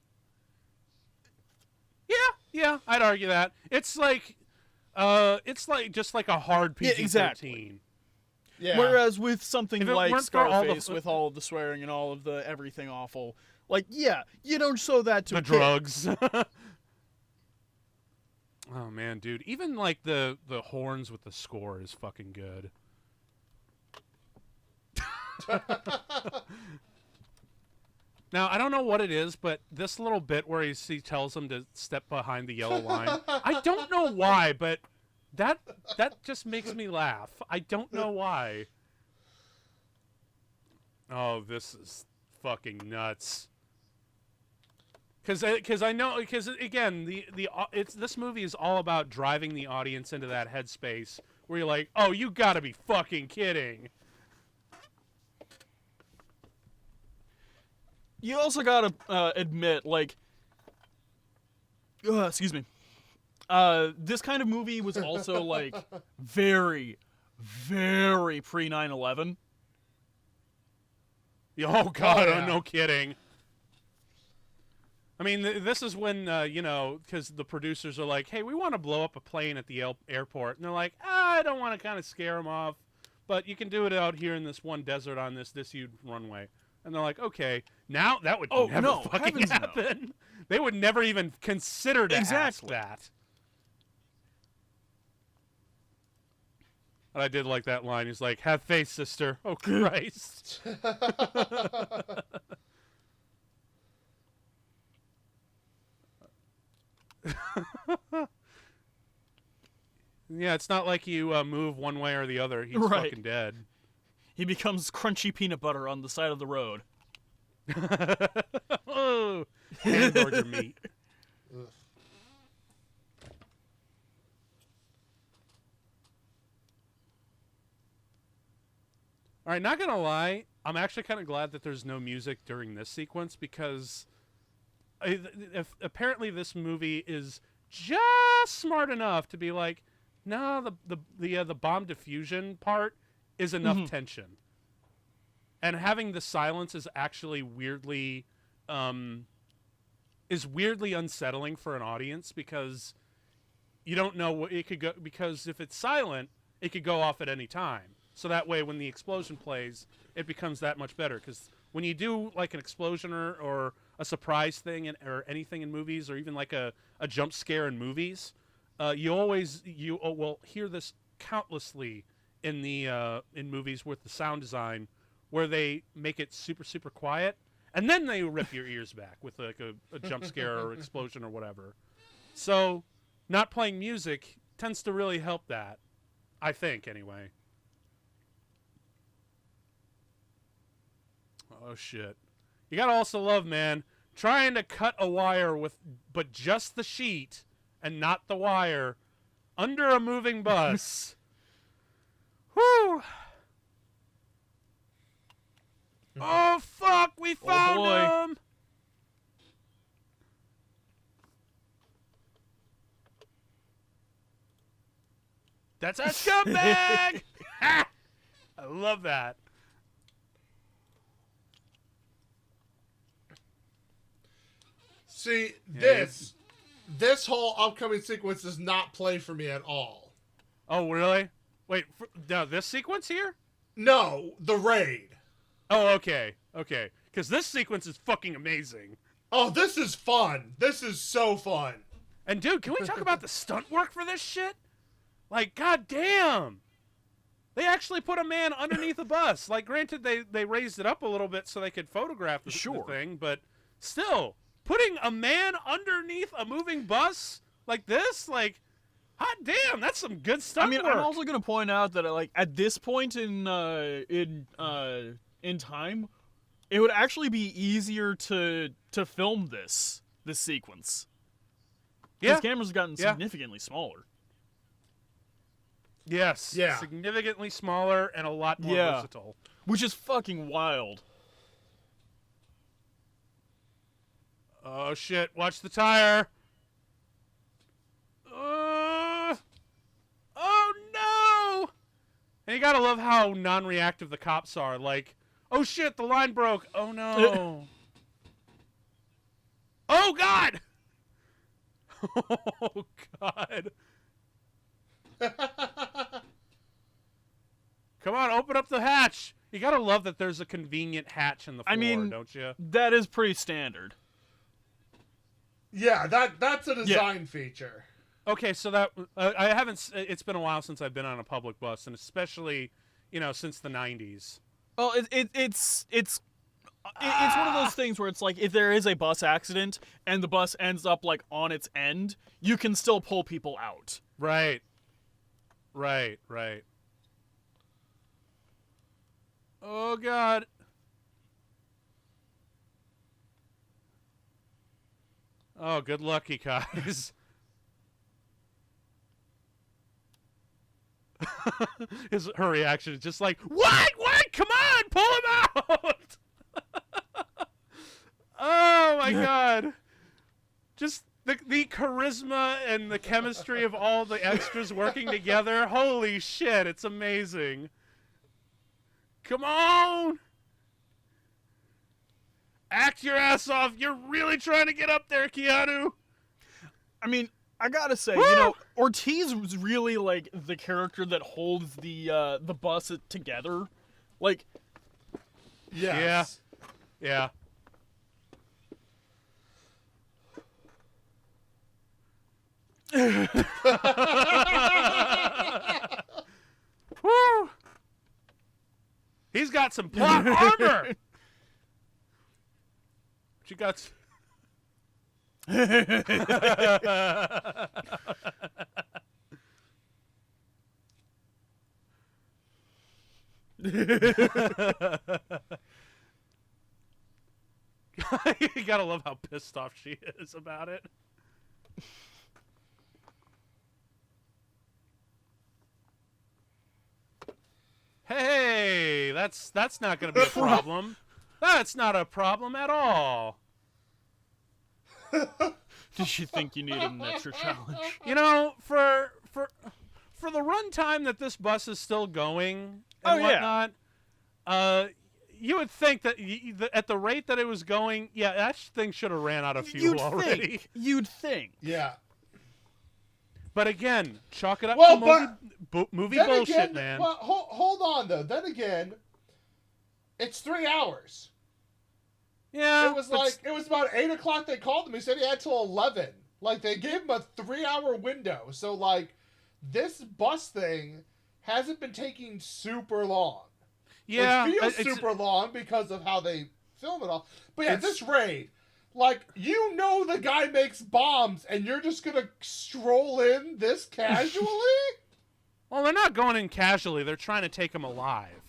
Yeah, I'd argue that. It's like just like a hard PG-13. Yeah, exactly. Yeah. Whereas with something If it like weren't for all the- Scarface, with all of the swearing and all of the everything awful, Like, yeah, you don't show that to The a kid. drugs. Oh man, dude. Even like the horns with the score is fucking good. Now, I don't know what it is, but this little bit where he tells him to step behind the yellow line, I don't know why, but that just makes me laugh. I don't know why. Oh, this is fucking nuts. Because I know, because again, this movie is all about driving the audience into that headspace where you're like, oh, you gotta be fucking kidding. You also gotta admit, like, excuse me, this kind of movie was also like very, very pre 9/11. Oh god, Oh, yeah. no kidding. I mean, this is when because the producers are like, hey, we want to blow up a plane at the airport, and they're like, I don't want to kind of scare them off, but you can do it out here in this one desert on this disused runway. And they're like, okay, now that would never fucking happen. No. They would never even consider to ask that. And I did like that line. He's like, have faith, sister. Oh, Christ. Yeah, it's not like you move one way or the other. He's fucking dead. He becomes crunchy peanut butter on the side of the road. Oh, hamburger meat. Ugh. All right, not gonna lie, I'm actually kind of glad that there's no music during this sequence because apparently this movie is just smart enough to be like, no, the bomb diffusion part is enough tension, and having the silence is actually weirdly unsettling for an audience because you don't know what it could go, because if it's silent, it could go off at any time. So that way, when the explosion plays, it becomes that much better. Because when you do like an explosion or a surprise thing or anything in movies, or even like a jump scare in movies, you will hear this countlessly in movies with the sound design, where they make it super super quiet, and then they rip your ears back with like a jump scare or explosion or whatever. So, not playing music tends to really help that, I think, anyway. Oh shit! You gotta also love, man, trying to cut a wire but just the sheet and not the wire under a moving bus. Whew! Oh fuck! We found him. That's a scumbag! Ha! I love that. See, this whole upcoming sequence does not play for me at all. Oh, really? Wait, now this sequence here? No, the raid. Oh, okay. Okay. Because this sequence is fucking amazing. Oh, this is fun. This is so fun. And, dude, can we talk about the stunt work for this shit? Like, goddamn. They actually put a man underneath a bus. Like, granted, they raised it up a little bit so they could photograph the thing, but still, putting a man underneath a moving bus like this, like, hot damn, that's some good stuff. I mean, I'm also gonna point out that like at this point in time, it would actually be easier to film this sequence. Yeah, because cameras have gotten significantly smaller. Yes. Yeah. Significantly smaller and a lot more versatile. Which is fucking wild. Oh shit! Watch the tire. Oh no! And you gotta love how non-reactive the cops are. Like, oh shit, the line broke. Oh no. Oh god! Oh god. Come on, open up the hatch. You gotta love that there's a convenient hatch in the floor, don't you? That is pretty standard. Yeah, that's a design feature. Okay, so that I haven't. It's been a while since I've been on a public bus, and especially, since the '90s. Well, it's one of those things where it's like if there is a bus accident and the bus ends up like on its end, you can still pull people out. Right. Oh God. Oh, good luck, you guys. Her reaction is just like, what? Come on, pull him out! Oh my God! Just the charisma and the chemistry of all the extras working together. Holy shit! It's amazing. Come on! Act your ass off. You're really trying to get up there, Keanu. I mean, I gotta say, Ortiz was really like the character that holds the bus together. Like, yes. Yeah. Woo! He's got some plot armor. She got. You gotta love how pissed off she is about it. Hey, that's not gonna be a problem. That's not a problem at all. Did she think you needed an extra challenge? For the runtime that this bus is still going and whatnot, you would think that at the rate that it was going, that thing should have ran out of fuel already. You'd think. Yeah. But again, chalk it up to movie bullshit, again, man. Well, hold on, though. Then again, it's 3 hours. Yeah. It was about 8 o'clock they called him. He said he had till 11. Like, they gave him a 3-hour window. So, like, this bus thing hasn't been taking super long. Yeah. It feels super long because of how they film it all. But yeah, this raid, like, the guy makes bombs and you're just gonna stroll in this casually? Well, they're not going in casually. They're trying to take him alive.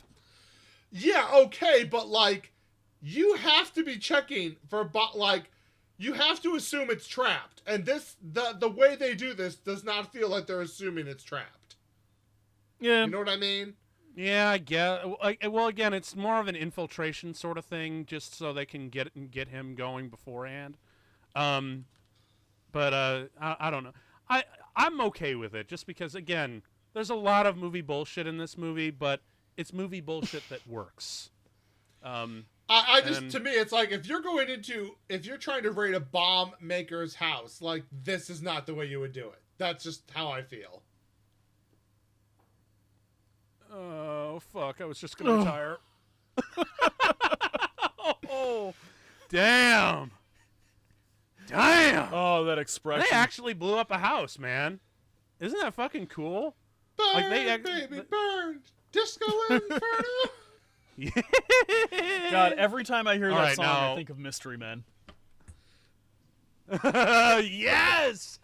Yeah, okay, but, like, you have to be checking for, you have to assume it's trapped. And the way they do this does not feel like they're assuming it's trapped. Yeah. You know what I mean? Yeah, I guess. Well, again, it's more of an infiltration sort of thing, just so they can get him going beforehand. But I don't know. I'm okay with it, just because, again, there's a lot of movie bullshit in this movie, but it's movie bullshit that works. To me, it's like, if you're trying to raid a bomb maker's house, like, this is not the way you would do it. That's just how I feel. Oh, fuck. I was just going to retire. Oh, damn. Oh, that expression. They actually blew up a house, man. Isn't that fucking cool? Burn, baby, burn. Disco Inferno. God, every time I hear that song, now... I think of Mystery Men. Yes!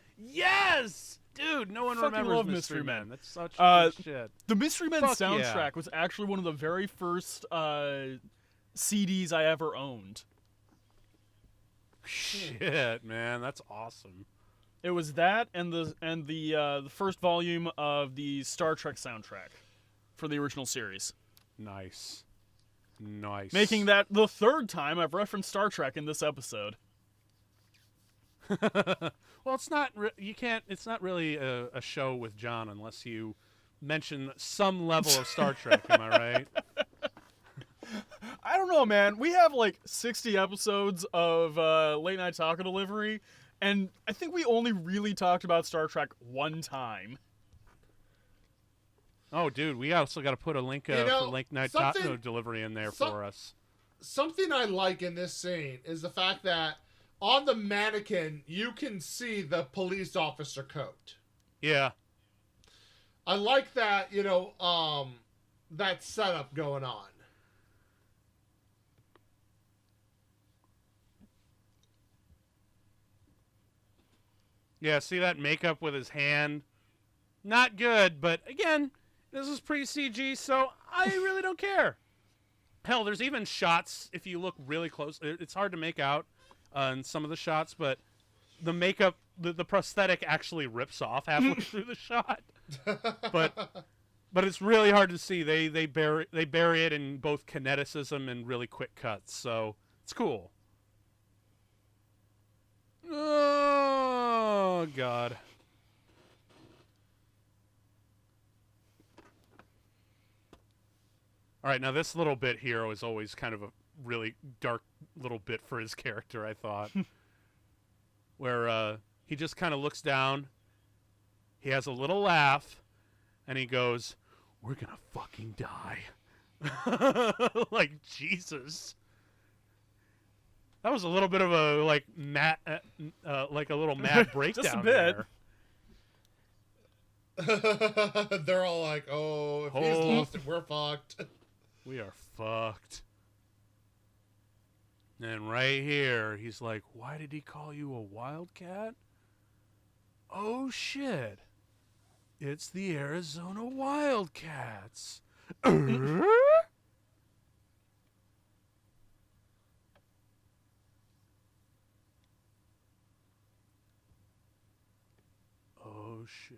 Dude, no one Fucking remembers love Mystery Men. That's such good shit. The Mystery Men Fuck soundtrack was actually one of the very first CDs I ever owned. Shit, man, that's awesome. It was that and the first volume of the Star Trek soundtrack for the original series. Nice. Making that the third time I've referenced Star Trek in this episode. Well, it's not. It's not really a show with John unless you mention some level of Star Trek. Am I right? I don't know, man. We have like 60 episodes of Late Night Taco Delivery, and I think we only really talked about Star Trek one time. Oh, dude, we also got to put a link for late night taco delivery in there for us. Something I like in this scene is the fact that on the mannequin, you can see the police officer coat. Yeah. I like that, that setup going on. Yeah, see that makeup with his hand? Not good, but again, this is pre-CG, so I really don't care. Hell, there's even shots, if you look really close, it's hard to make out in some of the shots, but the makeup, the prosthetic actually rips off halfway through the shot. But it's really hard to see. They bury it in both kineticism and really quick cuts, so it's cool. Oh, God. All right, now this little bit here was always kind of a really dark little bit for his character, I thought. Where he just kind of looks down, he has a little laugh, and he goes, "We're gonna fucking die." Like, Jesus. That was a little bit of a, like a little mad breakdown. Just a bit. There. They're all like, "Oh, if he's lost it, we're fucked." We are fucked. And right here, he's like, "Why did he call you a wildcat?" Oh, shit. It's the Arizona Wildcats. Oh, shit.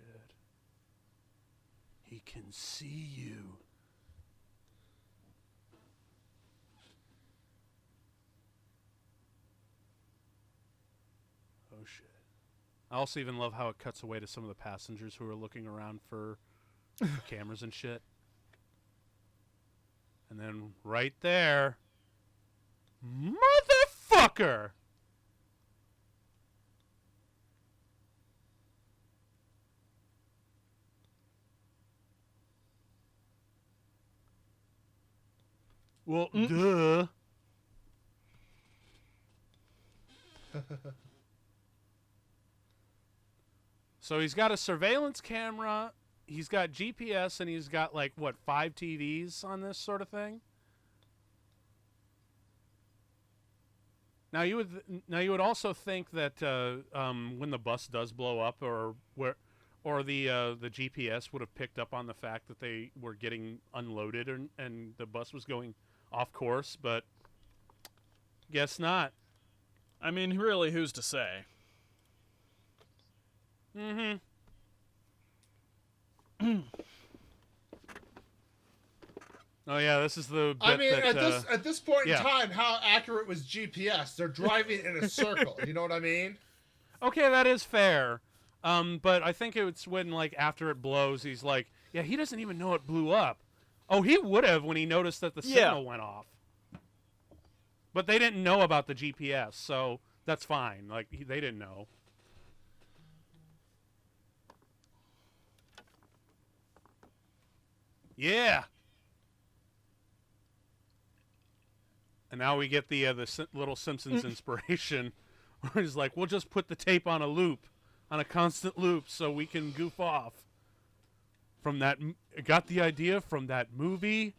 He can see you. Oh, shit. I also even love how it cuts away to some of the passengers who are looking around for cameras and shit. And then right there, motherfucker! Well, duh. So he's got a surveillance camera, he's got GPS, and he's got, like, what, 5 TVs on this sort of thing? Now you would also think that when the bus does blow up, or the GPS would have picked up on the fact that they were getting unloaded and the bus was going off course, but guess not. I mean, really, who's to say? Mm-hmm. Oh yeah, this is the bit I mean, that, at this point in time, how accurate was GPS? They're driving in a circle. You know what I mean? Okay, that is fair. But I think it's when, like, after it blows, he's like, yeah, he doesn't even know it blew up. Oh, he would have when he noticed that the signal went off. But they didn't know about the GPS, so that's fine. Like, they didn't know. Yeah. And now we get the little Simpsons inspiration, where he's like, we'll just put the tape on a loop, on a constant loop, so we can goof off. From that, got the idea from that movie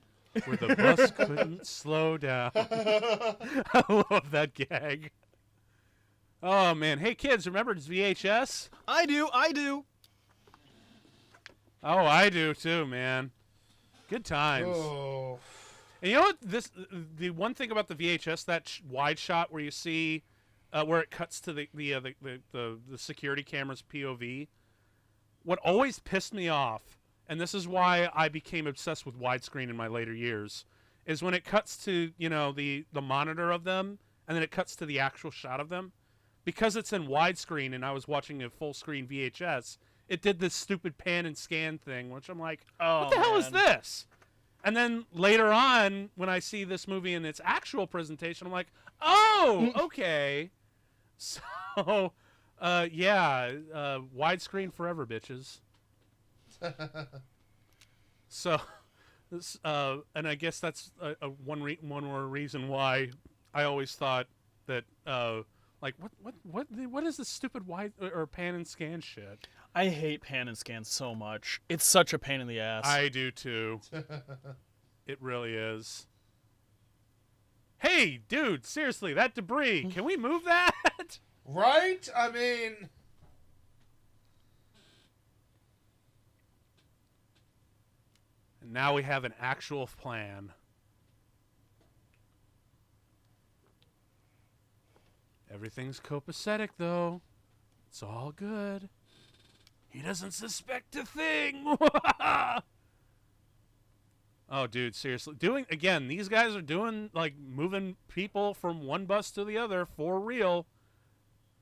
where the bus couldn't slow down. I love that gag. Oh man, hey kids, remember it's VHS? I do. Oh, I do too, man. Good times. Oh. And you know what? The one thing about the VHS, that wide shot where you see where it cuts to the security camera's POV. What always pissed me off, and this is why I became obsessed with widescreen in my later years, is when it cuts to the monitor of them, and then it cuts to the actual shot of them, because it's in widescreen and I was watching a full screen VHS. It did this stupid pan and scan thing, which I'm like, what the hell is this? And then later on, when I see this movie in its actual presentation, I'm like, oh, okay. So, widescreen forever, bitches. So, this, and I guess that's one more reason why I always thought that, like, what is this stupid wide or pan and scan shit? I hate pan and scan so much. It's such a pain in the ass. I do too. It really is. Hey, dude, seriously, that debris, can we move that? Right? I mean... And now we have an actual plan. Everything's copacetic, though. It's all good. He doesn't suspect a thing. Oh, dude, seriously. These guys are doing, like, moving people from one bus to the other for real.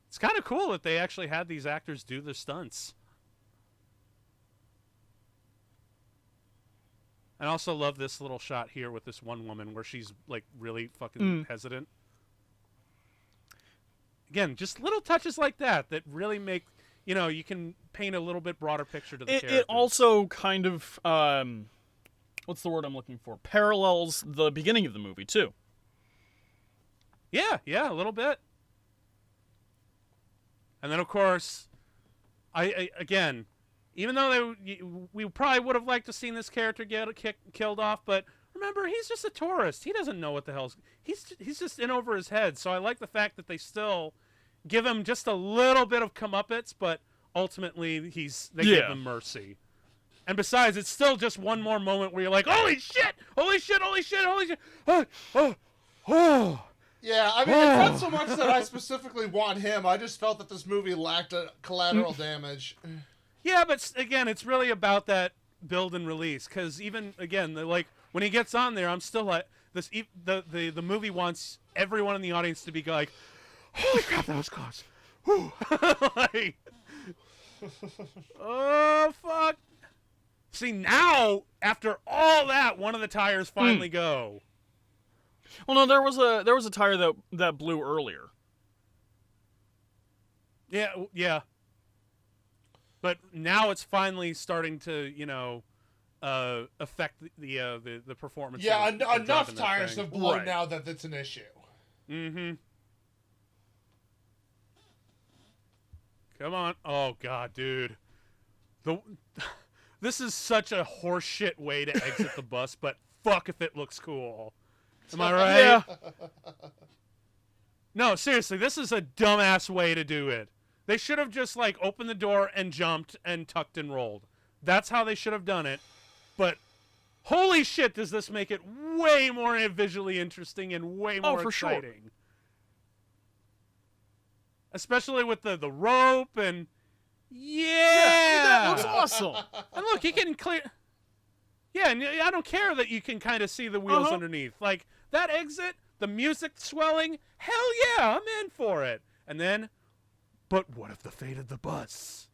It's kind of cool that they actually had these actors do the stunts. I also love this little shot here with this one woman where she's, like, really fucking hesitant. Again, just little touches like that really make, you can paint a little bit broader picture to the character. It also kind of, what's the word I'm looking for? Parallels the beginning of the movie, too. Yeah, a little bit. And then, of course, I again, even though we probably would have liked to seen this character get killed off, but remember, he's just a tourist. He doesn't know what the hell's... He's just in over his head. So I like the fact that they still give him just a little bit of comeuppance, but ultimately they give him mercy. And besides, it's still just one more moment where you're like, holy shit! Holy shit, holy shit, holy shit! Oh. Yeah, I mean, it's not so much that I specifically want him. I just felt that this movie lacked a collateral damage. Yeah, but again, it's really about that build and release. Because even, again, when he gets on there, I'm still like, the movie wants everyone in the audience to be like, holy crap, that was close. Whew. Like, oh, fuck. See, now, after all that, one of the tires finally go. Well, no, there was a tire that blew earlier. Yeah. But now it's finally starting to, affect the performance. Yeah, of enough driving that tires thing. have blown Right. now that it's an issue. Mm-hmm. Come on. Oh, God, dude. This is such a horseshit way to exit the bus, but fuck if it looks cool. Am I right? Yeah. No, seriously, this is a dumbass way to do it. They should have just, like, opened the door and jumped and tucked and rolled. That's how they should have done it. But holy shit, does this make it way more visually interesting and way more for exciting. Sure. Especially with the rope and... Yeah, that looks awesome. And look, he can clear... Yeah, and I don't care that you can kind of see the wheels underneath. Like, that exit, the music swelling, hell yeah, I'm in for it. And then, but what if the fate of the bus?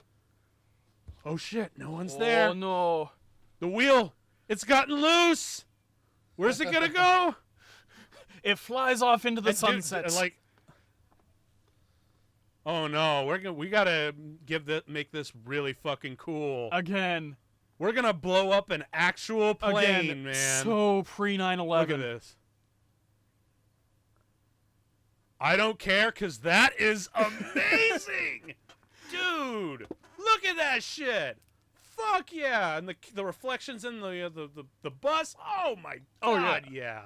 Oh shit, no one's there. Oh no. The wheel, it's gotten loose. Where's it gonna go? It flies off into the And sunset. like, oh no, we gotta make this really fucking cool. Again. We're gonna blow up an actual plane, Again, man. So pre 9/11. Look at this. I don't care, because that is amazing! Dude, look at that shit! Fuck yeah! And the reflections in the bus, oh my god, yeah.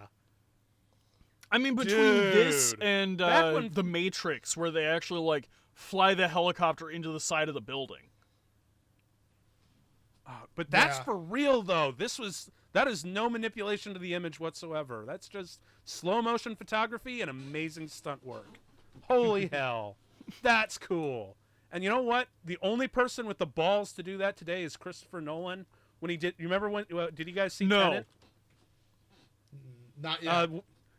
I mean, between this and The Matrix, where they actually, like, fly the helicopter into the side of the building. But that's for real, though. That is no manipulation to the image whatsoever. That's just slow motion photography and amazing stunt work. Holy hell. That's cool. And you know what? The only person with the balls to do that today is Christopher Nolan. When he did, you remember when, did you guys see Tenet? Not yet.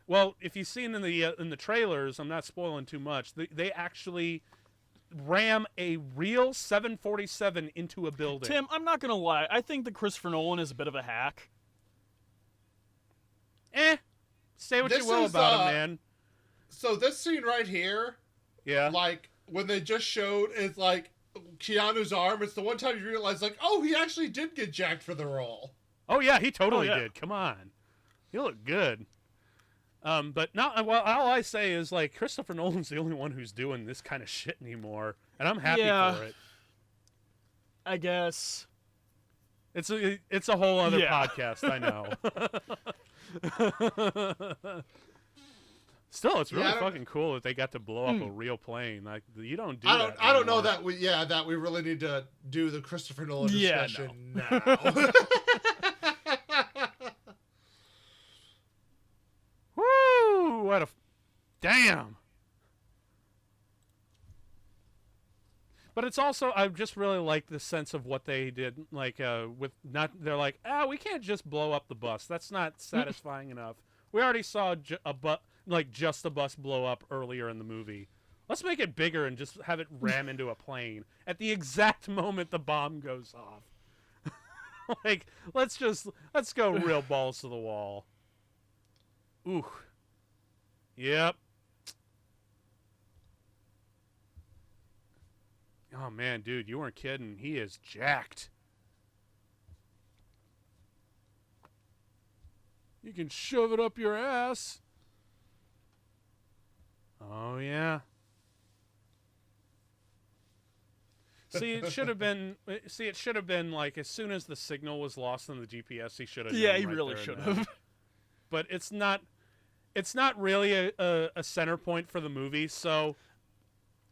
Well, if you've seen in the trailers, I'm not spoiling too much, they actually ram a real 747 into a building. Tim, I'm not gonna lie. I think that Christopher Nolan is a bit of a hack. Say what you will about him, man. So this scene right here, Yeah. like, when they just showed, it's like Keanu's arm, it's the one time you realize, like, oh, he actually did get jacked for the role. Oh yeah, he totally Oh, yeah. did. Come on, he looked good. But not well. All I say is like Christopher Nolan's the only one who's doing this kind of shit anymore, and I'm happy Yeah. for it. I guess. It's a whole other Yeah. podcast, I know. Still, it's really fucking cool that they got to blow up a real plane. Like you don't do that. I don't know anymore. that we really need to do the Christopher Nolan Yeah, discussion no. now. Woo! What a damn. But it's also I just really like the sense of what they did. Like with not they're like we can't just blow up the bus. That's not satisfying enough. We already saw just a bus blow up earlier in the movie. Let's make it bigger and just have it ram into a plane at the exact moment the bomb goes off. Like let's go real balls to the wall. Ooh. Yep. Oh man, dude, you weren't kidding. He is jacked. You can shove it up your ass. Oh yeah. It should have been like as soon as the signal was lost on the GPS, he should have. Yeah, known he right really there should and then. have. But it's not really a center point for the movie, so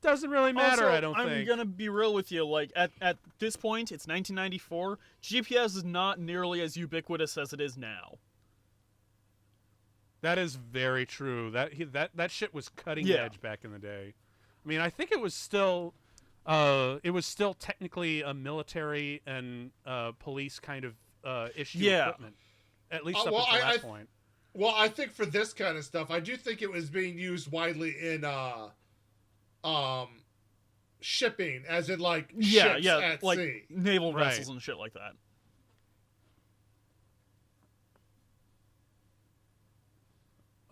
doesn't really matter. Also, I don't think. I'm gonna be real with you. Like at this point, it's 1994. GPS is not nearly as ubiquitous as it is now. That is very true. That shit was cutting edge back in the day. I mean, I think it was still technically a military and police kind of issue equipment, at least up until that point. Well, I think for this kind of stuff, I do think it was being used widely in shipping, as in like ships at like sea. naval vessels and shit like that.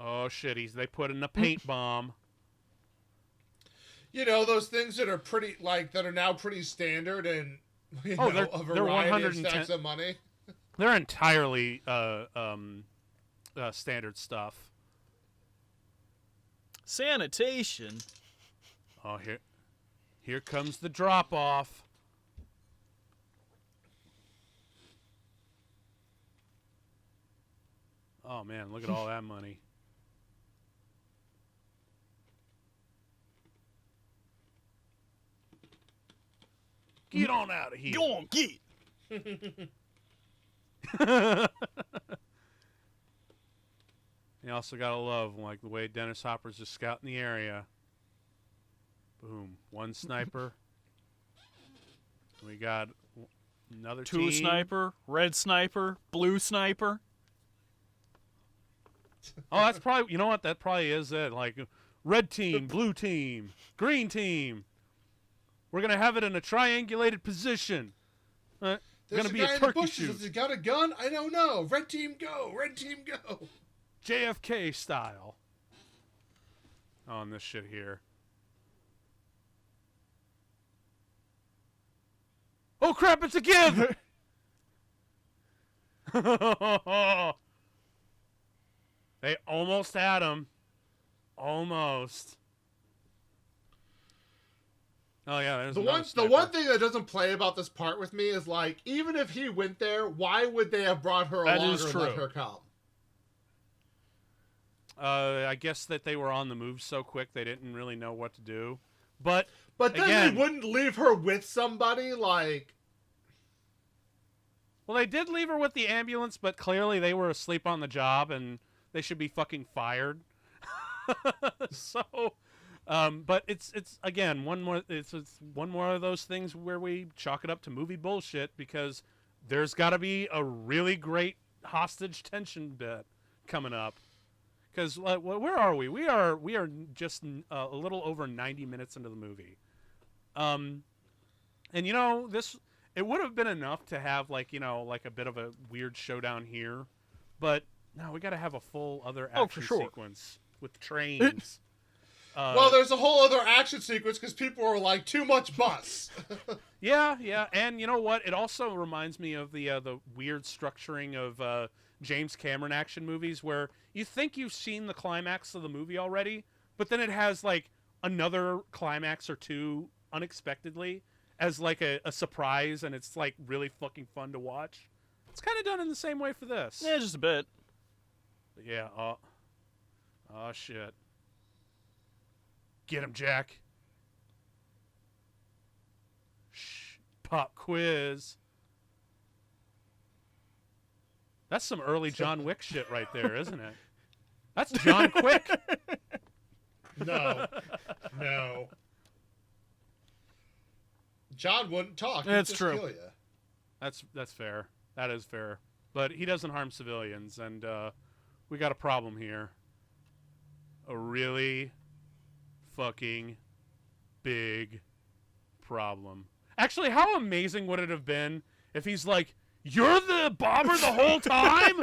Oh shit! They put in a paint bomb. You know, those things that are pretty that are now pretty standard and they're a variety of 110 stacks of money. They're entirely standard stuff. Sanitation. Oh, here comes the drop off. Oh man, look at all that money. Get on out of here. Go on, get. You also gotta love like the way Dennis Hopper's just scouting the area. Boom, one sniper. We got another Two team. sniper, red sniper, blue sniper. Oh, that's probably, you know what? That probably is it. Like, red team, blue team, green team. We're going to have it in a triangulated position. We're going to be a turkey shoot. Has he got a gun? I don't know. Red team go. Red team go. JFK style. On this shit here. Oh, crap, it's a give! They almost had him. Almost. Oh yeah, there's the one thing that doesn't play about this part with me is like, even if he went there, why would they have brought her along or let her come? I guess that they were on the move so quick they didn't really know what to do. But then again, they wouldn't leave her with somebody like. Well, they did leave her with the ambulance, but clearly they were asleep on the job and they should be fucking fired. So. But it's again one more of those things where we chalk it up to movie bullshit because there's got to be a really great hostage tension bit coming up. Because where are we? We are just a little over 90 minutes into the movie, and you know it would have been enough to have like a bit of a weird showdown here, but no, we got to have a full other action sequence with trains. Well, there's a whole other action sequence because people were like, too much bus. Yeah, and you know what? It also reminds me of the weird structuring of James Cameron action movies, where you think you've seen the climax of the movie already, but then it has like another climax or two unexpectedly as like a surprise, and it's like really fucking fun to watch. It's kind of done in the same way for this. Yeah, just a bit. But yeah. Oh shit. Get him, Jack. Shh. Pop quiz. That's some early John Wick shit right there, isn't it? That's John Quick. No. John wouldn't talk. He'd That's just true. Kill you. That's fair. That is fair. But he doesn't harm civilians, and we got a problem here. A really fucking big problem. Actually, how amazing would it have been if he's like, "You're the bomber the whole time?"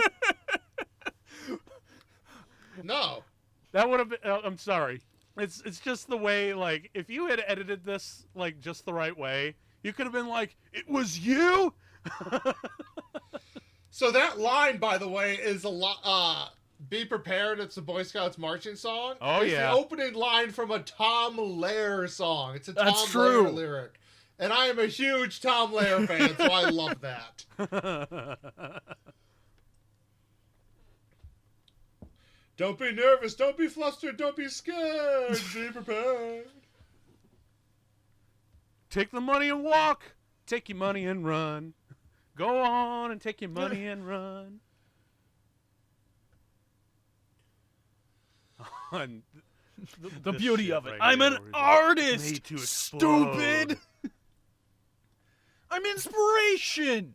No. That would have been. I'm sorry. It's just the way, like, if you had edited this like just the right way, you could have been like, "It was you." So that line, by the way, is a lot. Be prepared. It's the Boy Scouts marching song. Oh, it's yeah. the opening line from a Tom Lehrer song. It's a Tom That's true. Lehrer lyric, and I am a huge Tom Lehrer fan, so I love that. Don't be nervous. Don't be flustered. Don't be scared. Be prepared. Take the money and walk. Take your money and run. Go on and take your money and run. And The this beauty shit of it. right I'm here an where he's like, artist. "Made to explode." Stupid. I'm inspiration.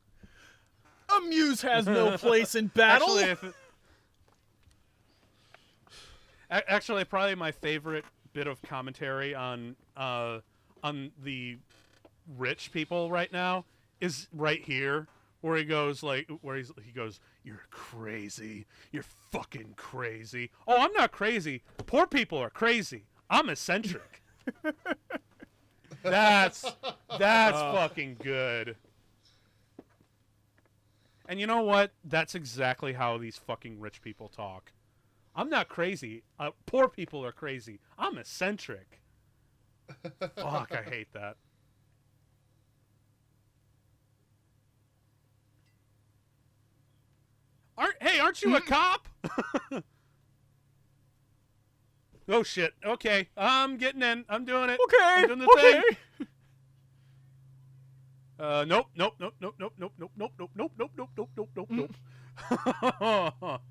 A muse has no place in battle. Actually, probably my favorite bit of commentary on the rich people right now is right here, where he goes he goes, "You're crazy. You're fucking crazy." Oh, I'm not crazy. Poor people are crazy. I'm eccentric. That's fucking good. And you know what? That's exactly how these fucking rich people talk. I'm not crazy. Poor people are crazy. I'm eccentric. Fuck, I hate that. Aren't you a cop? Oh shit. Okay, I'm getting in. I'm doing it. Okay. I'm doing the Okay. thing. Nope. Nope. Nope. Nope. Nope. Nope. Nope. Nope. Nope. Nope. Nope. Nope. Nope. Nope. Nope. Nope.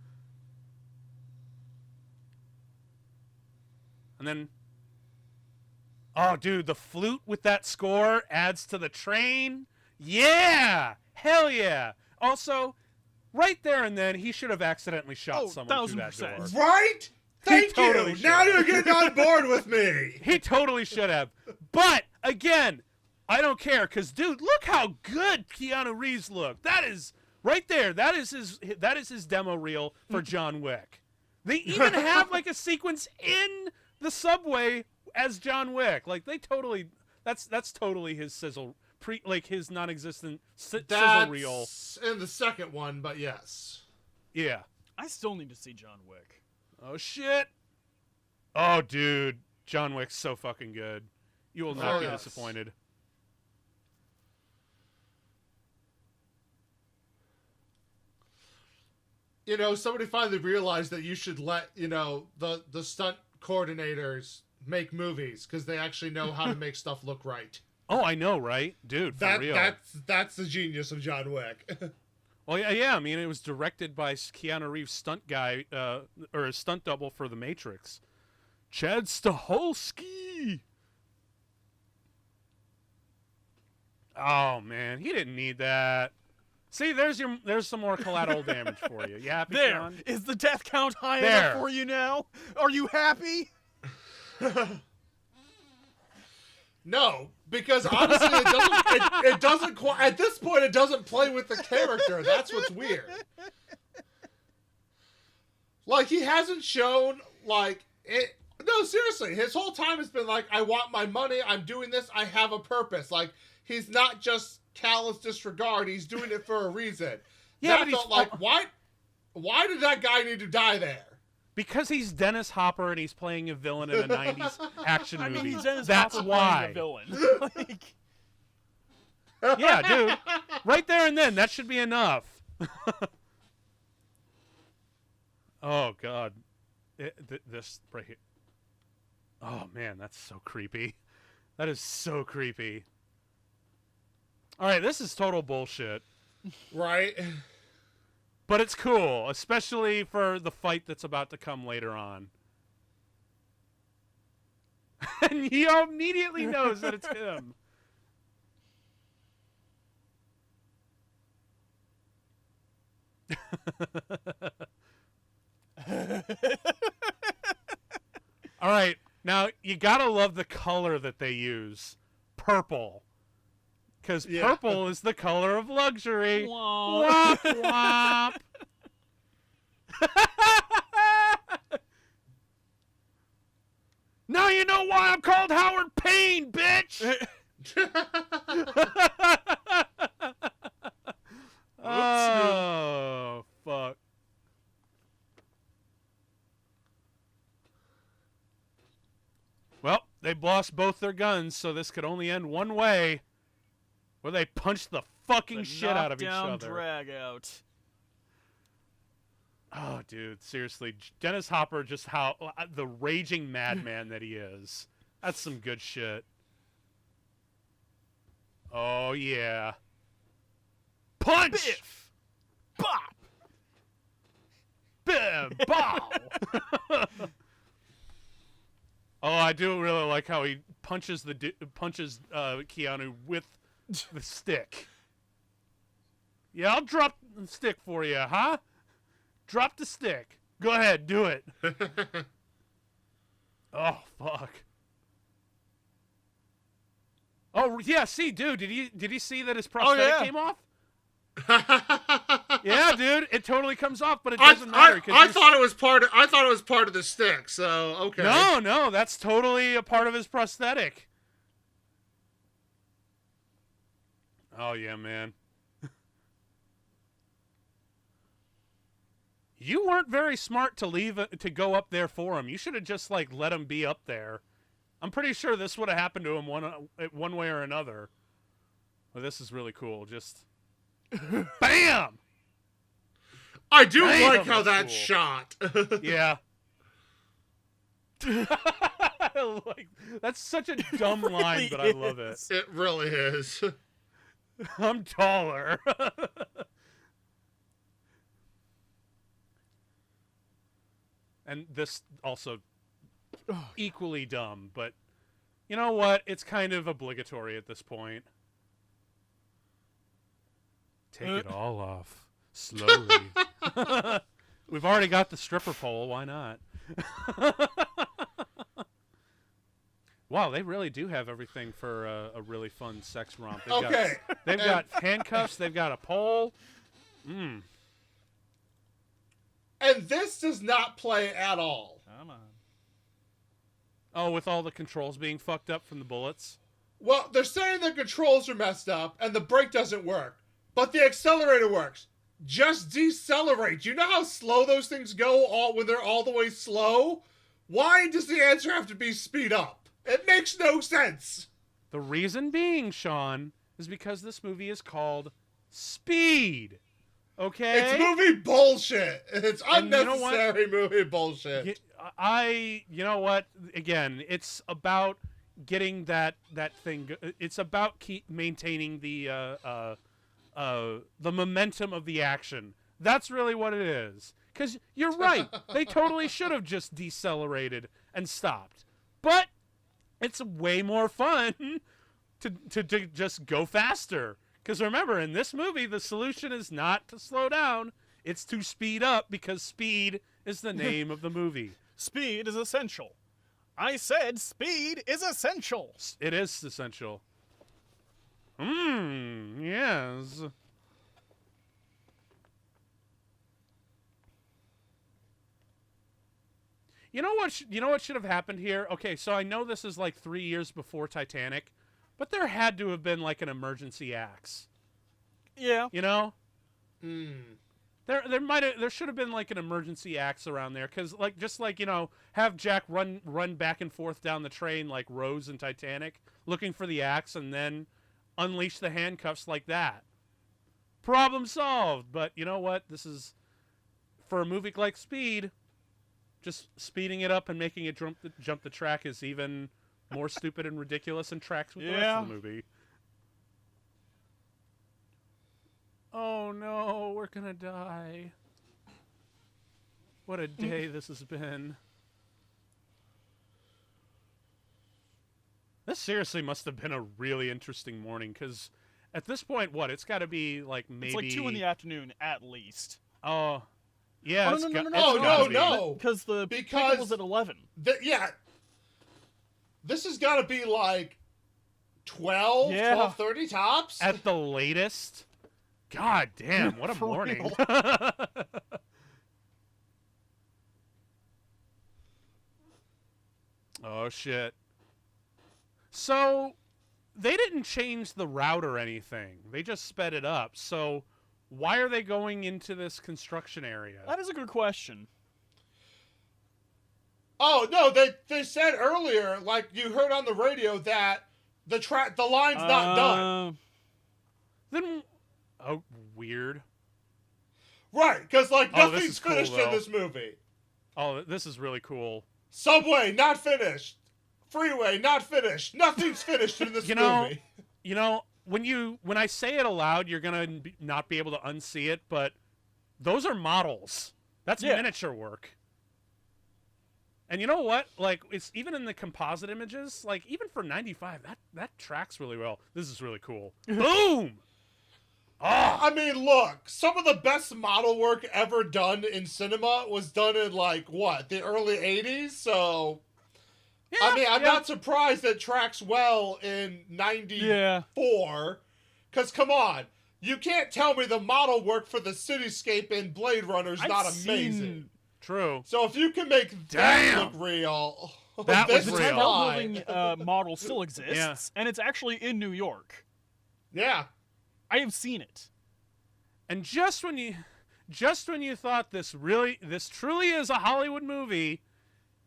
And then, oh, dude, the flute with that score adds to the train. Yeah, hell yeah. Also, right there and then, he should have accidentally shot someone through that door. 1000%. Right? Thank totally you. should. Now you're getting on board with me. He totally should have. But again, I don't care, because dude, look how good Keanu Reeves looked. That is right there. That is his demo reel for John Wick. They even have like a sequence in the subway as John Wick. Like they totally, that's totally his sizzle like his non-existent sizzle reel. That's in the second one, but yes. Yeah. I still need to see John Wick. Oh shit. Oh dude, John Wick's so fucking good. You will not be yes. disappointed. You know, somebody finally realized that you should let, you know, the stunt coordinators make movies because they actually know how to make stuff look right. Oh, I know, right? Dude, for real. That's the genius of John Wick. Well, yeah. I mean, it was directed by Keanu Reeves' stunt guy, or a stunt double for The Matrix, Chad Stahelski. Oh man, he didn't need that. See, there's some more collateral damage for you. You happy, There. Sean? Is the death count high There. enough for you now? Are you happy? No, because honestly, it doesn't quite. At this point, it doesn't play with the character. That's what's weird. Like he hasn't shown like it. No, seriously, his whole time has been like, I want my money, I'm doing this, I have a purpose. Like, he's not just callous disregard, he's doing it for a reason. Yeah, that felt like, why did that guy need to die there? Because he's Dennis Hopper and he's playing a villain in a 90s action movie. I mean, he's Dennis That's Hopper why. playing the villain. Like, Yeah, dude. Right there and then, that should be enough. Oh, God. This right here. Oh, man, that's so creepy. That is so creepy. All right, this is total bullshit. Right? But it's cool, especially for the fight that's about to come later on. And he immediately knows that it's him. All right, now you gotta love the color that they use. Purple. Because purple is the color of luxury. Womp. Womp womp. Now you know why I'm called Howard Payne, bitch! Oh, fuck. Well, they lost both their guns, so this could only end one way. Where they punch the fucking shit out of each other. Drag out. Oh, dude, seriously. Dennis Hopper, just how the raging madman that he is. That's some good shit. Oh, yeah. Punch! Biff! Bop! Bim! Bow! Oh, I do really like how he punches Keanu with the stick. Yeah, I'll drop the stick for you, huh? Drop the stick. Go ahead, do it. Oh, fuck. Oh, yeah, see, dude, did he see that his prosthetic came off? Yeah, dude, it totally comes off, but it doesn't matter. I thought it was part of the stick, so okay. No, that's totally a part of his prosthetic. Oh, yeah, man. You weren't very smart to go up there for him. You should have just, like, let him be up there. I'm pretty sure this would have happened to him one way or another. Well, this is really cool. Just... BAM! I do Bam! like how that's cool. shot. Yeah. Like, that's such a dumb line, but I love it. It really is. I'm taller. And this also equally dumb, but you know what? It's kind of obligatory at this point. Take it all off. Slowly. We've already got the stripper pole. Why not? Wow, they really do have everything for a really fun sex romp. They've got handcuffs. They've got a pole. And this does not play at all. Come on. Oh, with all the controls being fucked up from the bullets? Well, they're saying the controls are messed up and the brake doesn't work, but the accelerator works. Just decelerate. You know how slow those things go when they're all the way slow? Why does the answer have to be speed up? It makes no sense. The reason being, Sean, is because this movie is called Speed. Okay? It's movie bullshit. It's unnecessary you know movie bullshit. You know what? Again, it's about getting that thing. It's about maintaining the momentum of the action. That's really what it is. Because you're right. They totally should have just decelerated and stopped. But it's way more fun to just go faster. Because remember, in this movie, the solution is not to slow down. It's to speed up, because speed is the name of the movie. Speed is essential. I said speed is essential. It is essential. Yes. You know what? You know what should have happened here? Okay, so I know this is like 3 years before Titanic, but there had to have been like an emergency axe. Yeah. You know? Hmm. There should have been like an emergency axe around there, because like just like have Jack run back and forth down the train like Rose in Titanic, looking for the axe, and then unleash the handcuffs like that. Problem solved. But you know what? This is for a movie like Speed. Just speeding it up and making it jump the track is even more stupid and ridiculous and tracks with the rest of the movie. Oh no, we're gonna die. What a day this has been. This seriously must have been a really interesting morning, because at this point, it's got to be like maybe... It's like 2 in the afternoon at least. Oh, yeah. No. Because the pickup was at 11. This has got to be like 12:30 tops? At the latest? God damn, what a morning. Oh, shit. So, they didn't change the route or anything. They just sped it up. So, why are they going into this construction area? That is a good question. Oh, no, they said earlier, like you heard on the radio, that the line's not done. Then, weird. Right, because like nothing's cool, finished in this movie. Oh, this is really cool. Subway, not finished. Freeway, not finished. Nothing's finished in this movie. When I say it aloud, you're gonna not be able to unsee it, but those are models. That's miniature work. And you know what? Like, it's even in the composite images, like even for 95, that tracks really well. This is really cool. Boom! Oh. I mean, look, some of the best model work ever done in cinema was done in like the early 80s, so yeah, I mean, I'm not surprised that tracks well in 94. Because, come on, you can't tell me the model work for the cityscape in Blade Runner is not amazing. True. So if you can make that look real, that was the real. building model still exists, and it's actually in New York. Yeah. I have seen it. And just when you thought this truly is a Hollywood movie,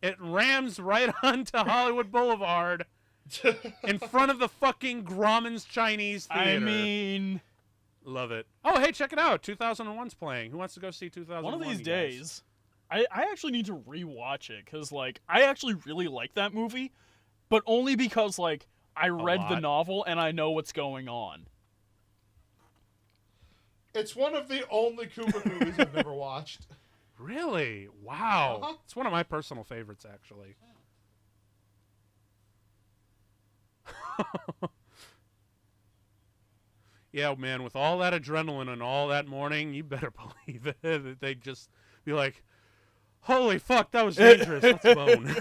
it rams right onto Hollywood Boulevard in front of the fucking Grauman's Chinese Theater. I mean... Love it. Oh, hey, check it out. 2001's playing. Who wants to go see 2001? One of these days, I actually need to rewatch it, because, like, I actually really like that movie, but only because, like, I read the novel and I know what's going on. It's one of the only Kubrick movies I've never watched. Really? Wow. Uh-huh. It's one of my personal favorites, actually. Yeah, man, with all that adrenaline and all that morning, you better believe it. That they'd just be like, holy fuck, that was dangerous. Let's bone.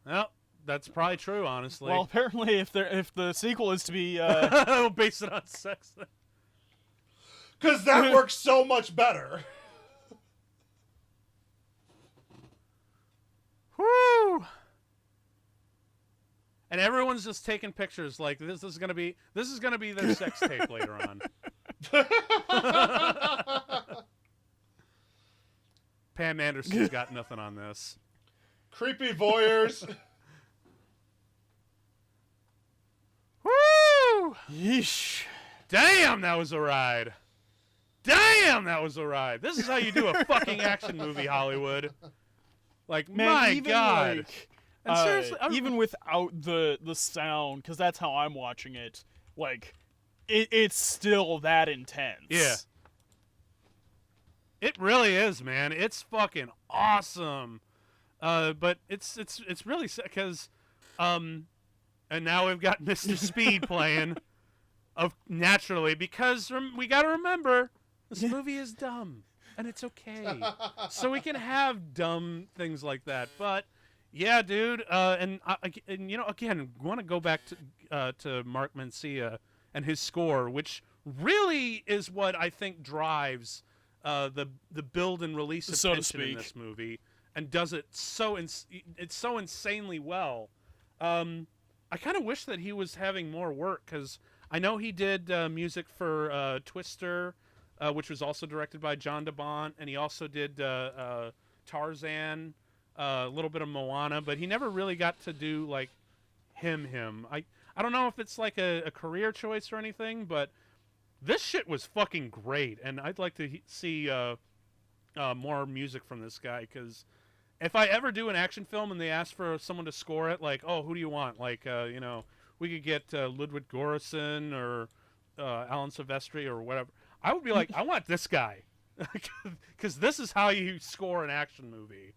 Well, that's probably true, honestly. Well, apparently, if the sequel is to be we'll base it on sex. Because that works so much better. Woo! And everyone's just taking pictures like this is gonna be their sex tape later on. Pam Anderson's got nothing on this. Creepy voyeurs. Woo! Yeesh. Damn, that was a ride. Damn, that was a ride. This is how you do a fucking action movie, Hollywood. Like, Man, my even God. like, And seriously, even without the sound, because that's how I'm watching it, like, it's still that intense. Yeah. It really is, man. It's fucking awesome. But it's really because, and now we've got Mr. Speed playing, naturally, because we got to remember this movie is dumb, and it's okay. So we can have dumb things like that. But yeah, dude, and you know, again, want to go back to Mark Mencia and his score, which really is what I think drives the build and release of So to tension in speak. this movie, and does it it's so insanely well. I kind of wish that he was having more work, because I know he did music for Twister, which was also directed by John Bont, and he also did Tarzan, a little bit of Moana, but he never really got to do like him. I don't know if it's like a career choice or anything, but this shit was fucking great, and I'd like to see more music from this guy, because if I ever do an action film and they ask for someone to score it, like, oh, who do you want? Like, we could get Ludwig Göransson or Alan Silvestri or whatever. I would be like, I want this guy, because this is how you score an action movie.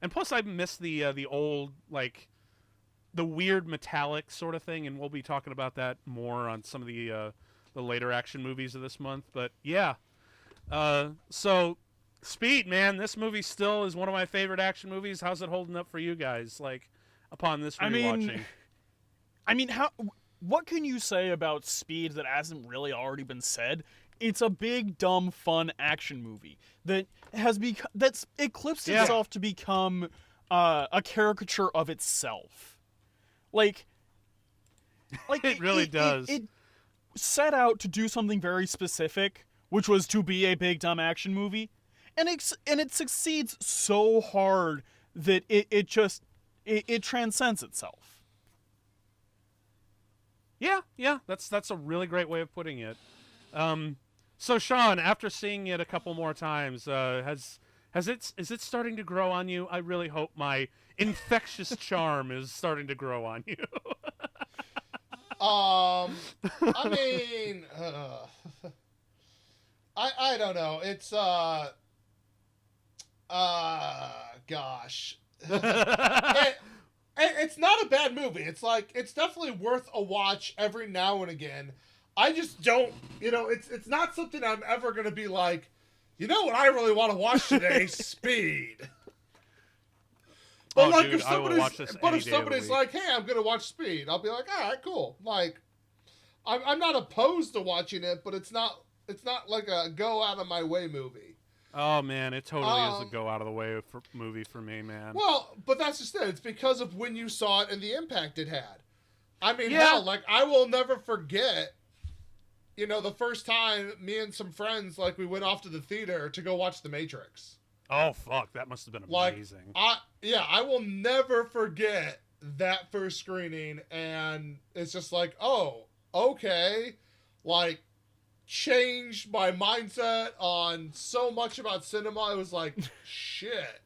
And plus, I miss the old, like, the weird metallic sort of thing, and we'll be talking about that more on some of the later action movies of this month. But yeah, so Speed, man, this movie still is one of my favorite action movies. How's it holding up for you guys? Like, upon this rewatching, What can you say about Speed that hasn't really already been said? It's a big, dumb, fun action movie that that's eclipsed itself to become a caricature of itself. Like it really does. It set out to do something very specific, which was to be a big, dumb action movie, and it succeeds so hard that it transcends itself. Yeah, that's a really great way of putting it. So Sean, after seeing it a couple more times, is it starting to grow on you? I really hope my infectious charm is starting to grow on you. I mean, I don't know. It's gosh. It's not a bad movie. It's definitely worth a watch every now and again. I just don't, it's not something I'm ever going to be like, you know what I really want to watch today? Speed. But dude, if somebody's like, hey, I'm going to watch Speed, I'll be like, all right, cool. Like, I'm not opposed to watching it, but it's not like a go out of my way movie. Oh man, it totally is a go out of the way movie for me, man. Well, but that's just it. It's because of when you saw it and the impact it had. I mean, hell, like, I will never forget, the first time me and some friends, like, we went off to the theater to go watch The Matrix. Oh, fuck. That must have been amazing. I will never forget that first screening, and it's just like, oh, okay. Like, changed my mindset on so much about cinema. It was like, shit.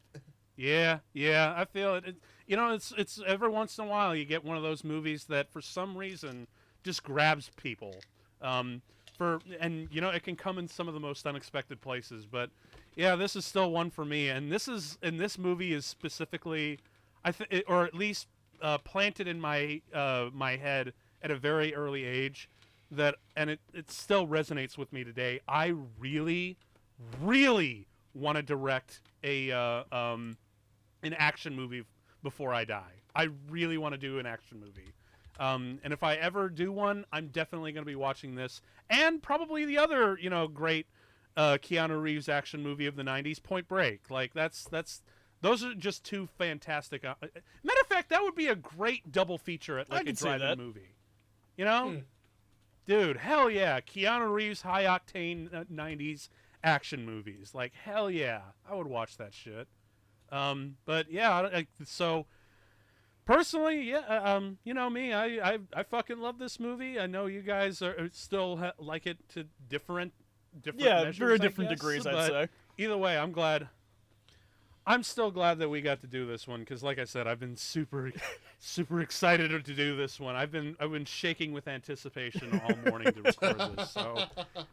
Yeah, I feel it. It's every once in a while you get one of those movies that for some reason just grabs people. It can come in some of the most unexpected places, but yeah, this is still one for me. And this movie is specifically, or at least planted in my my head at a very early age, and it still resonates with me today. I really, really want to direct an action movie before I die. I really want to do an action movie. And if I ever do one, I'm definitely going to be watching this, and probably the other, great Keanu Reeves action movie of the '90s, Point Break. Like those are just two fantastic. Matter of fact, that would be a great double feature at like a drive-in movie. Dude, hell yeah, Keanu Reeves high octane '90s action movies. Like hell yeah, I would watch that shit. But yeah, so. Personally, yeah, me, I fucking love this movie. I know you guys are still like it to different measures, very different degrees, I'd say. Either way, I'm still glad that we got to do this one, because like I said, I've been super excited to do this one. I've been shaking with anticipation all morning to record this, so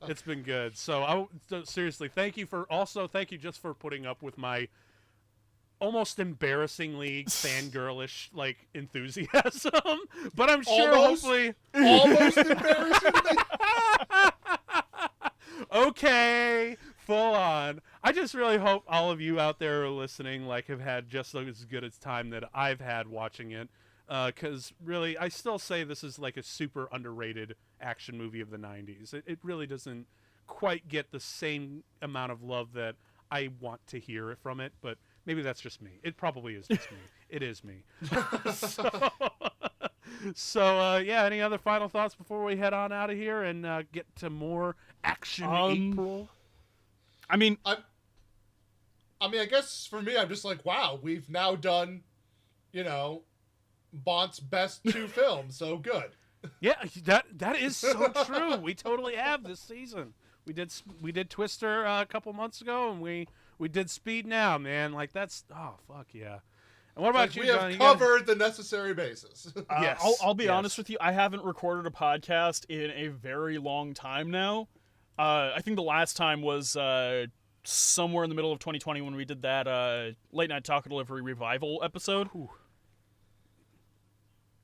it's been good. So seriously, thank you just for putting up with my almost embarrassingly fangirlish like enthusiasm, but I'm sure hopefully almost embarrassingly. Okay, full on. I just really hope all of you out there who are listening like have had just as good a time that I've had watching it. Because really, I still say this is like a super underrated action movie of the 90s. It really doesn't quite get the same amount of love that I want to hear from it, but maybe that's just me. It probably is just me. It is me. So, yeah, any other final thoughts before we head on out of here and get to more action April? I mean, I guess for me, I'm just like, wow, we've now done, Bont's best 2 films, so good. Yeah, that is so true. We totally have this season. We did Twister a couple months ago, and we did Speed now, man. Like that's fuck yeah. And what about you, we John? have covered the necessary bases. Yes. I'll be honest with you. I haven't recorded a podcast in a very long time now. I think the last time was somewhere in the middle of 2020 when we did that Late Night Taco Delivery revival episode. Ooh.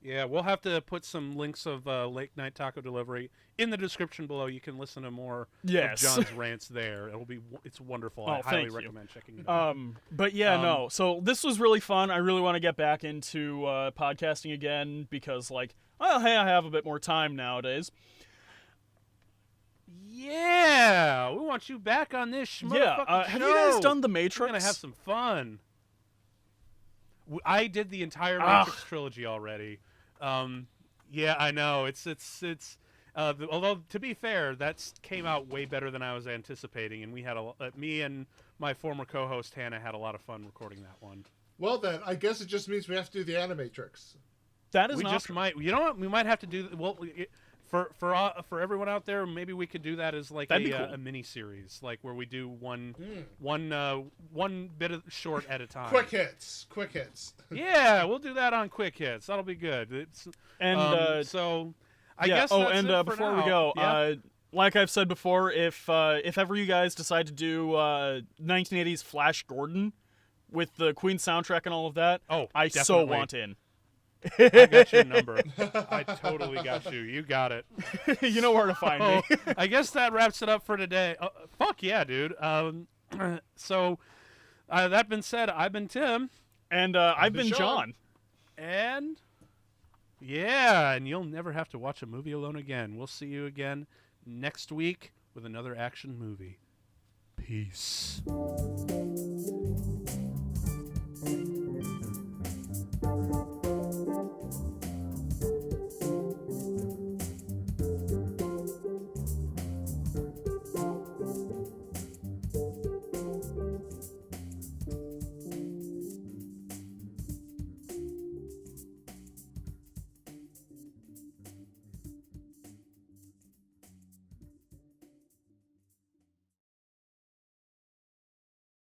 Yeah, we'll have to put some links of Late Night Taco Delivery in the description below. You can listen to more of John's rants there. It's wonderful. I highly recommend checking it out. But yeah, no. So this was really fun. I really want to get back into podcasting again because, hey, I have a bit more time nowadays. Yeah, we want you back on this schmutterfucking show. Have you guys done The Matrix? We're gonna have some fun. I did the entire Matrix trilogy already. Yeah, I know. It's although to be fair, that came out way better than I was anticipating, and we had me and my former co-host Hannah had a lot of fun recording that one. Well, then I guess it just means we have to do the Animatrix. That is we just might. You know what? We might have to do. Well, for everyone out there, maybe we could do that as like a mini series, like where we do one bit of short at a time. Quick hits. Yeah, we'll do that on Quick Hits. That'll be good. So I guess. Oh, that's and it for before now. we go, yeah. like I've said before, if ever you guys decide to do 1980s Flash Gordon with the Queen soundtrack and all of that, I definitely. so want in. I got your number. I totally got you. You got it. You know where to find me. I guess that wraps it up for today. Fuck yeah, dude. So, that being said, I've been Tim. And I've been John. And, yeah, and you'll never have to watch a movie alone again. We'll see you again next week with another action movie. Peace.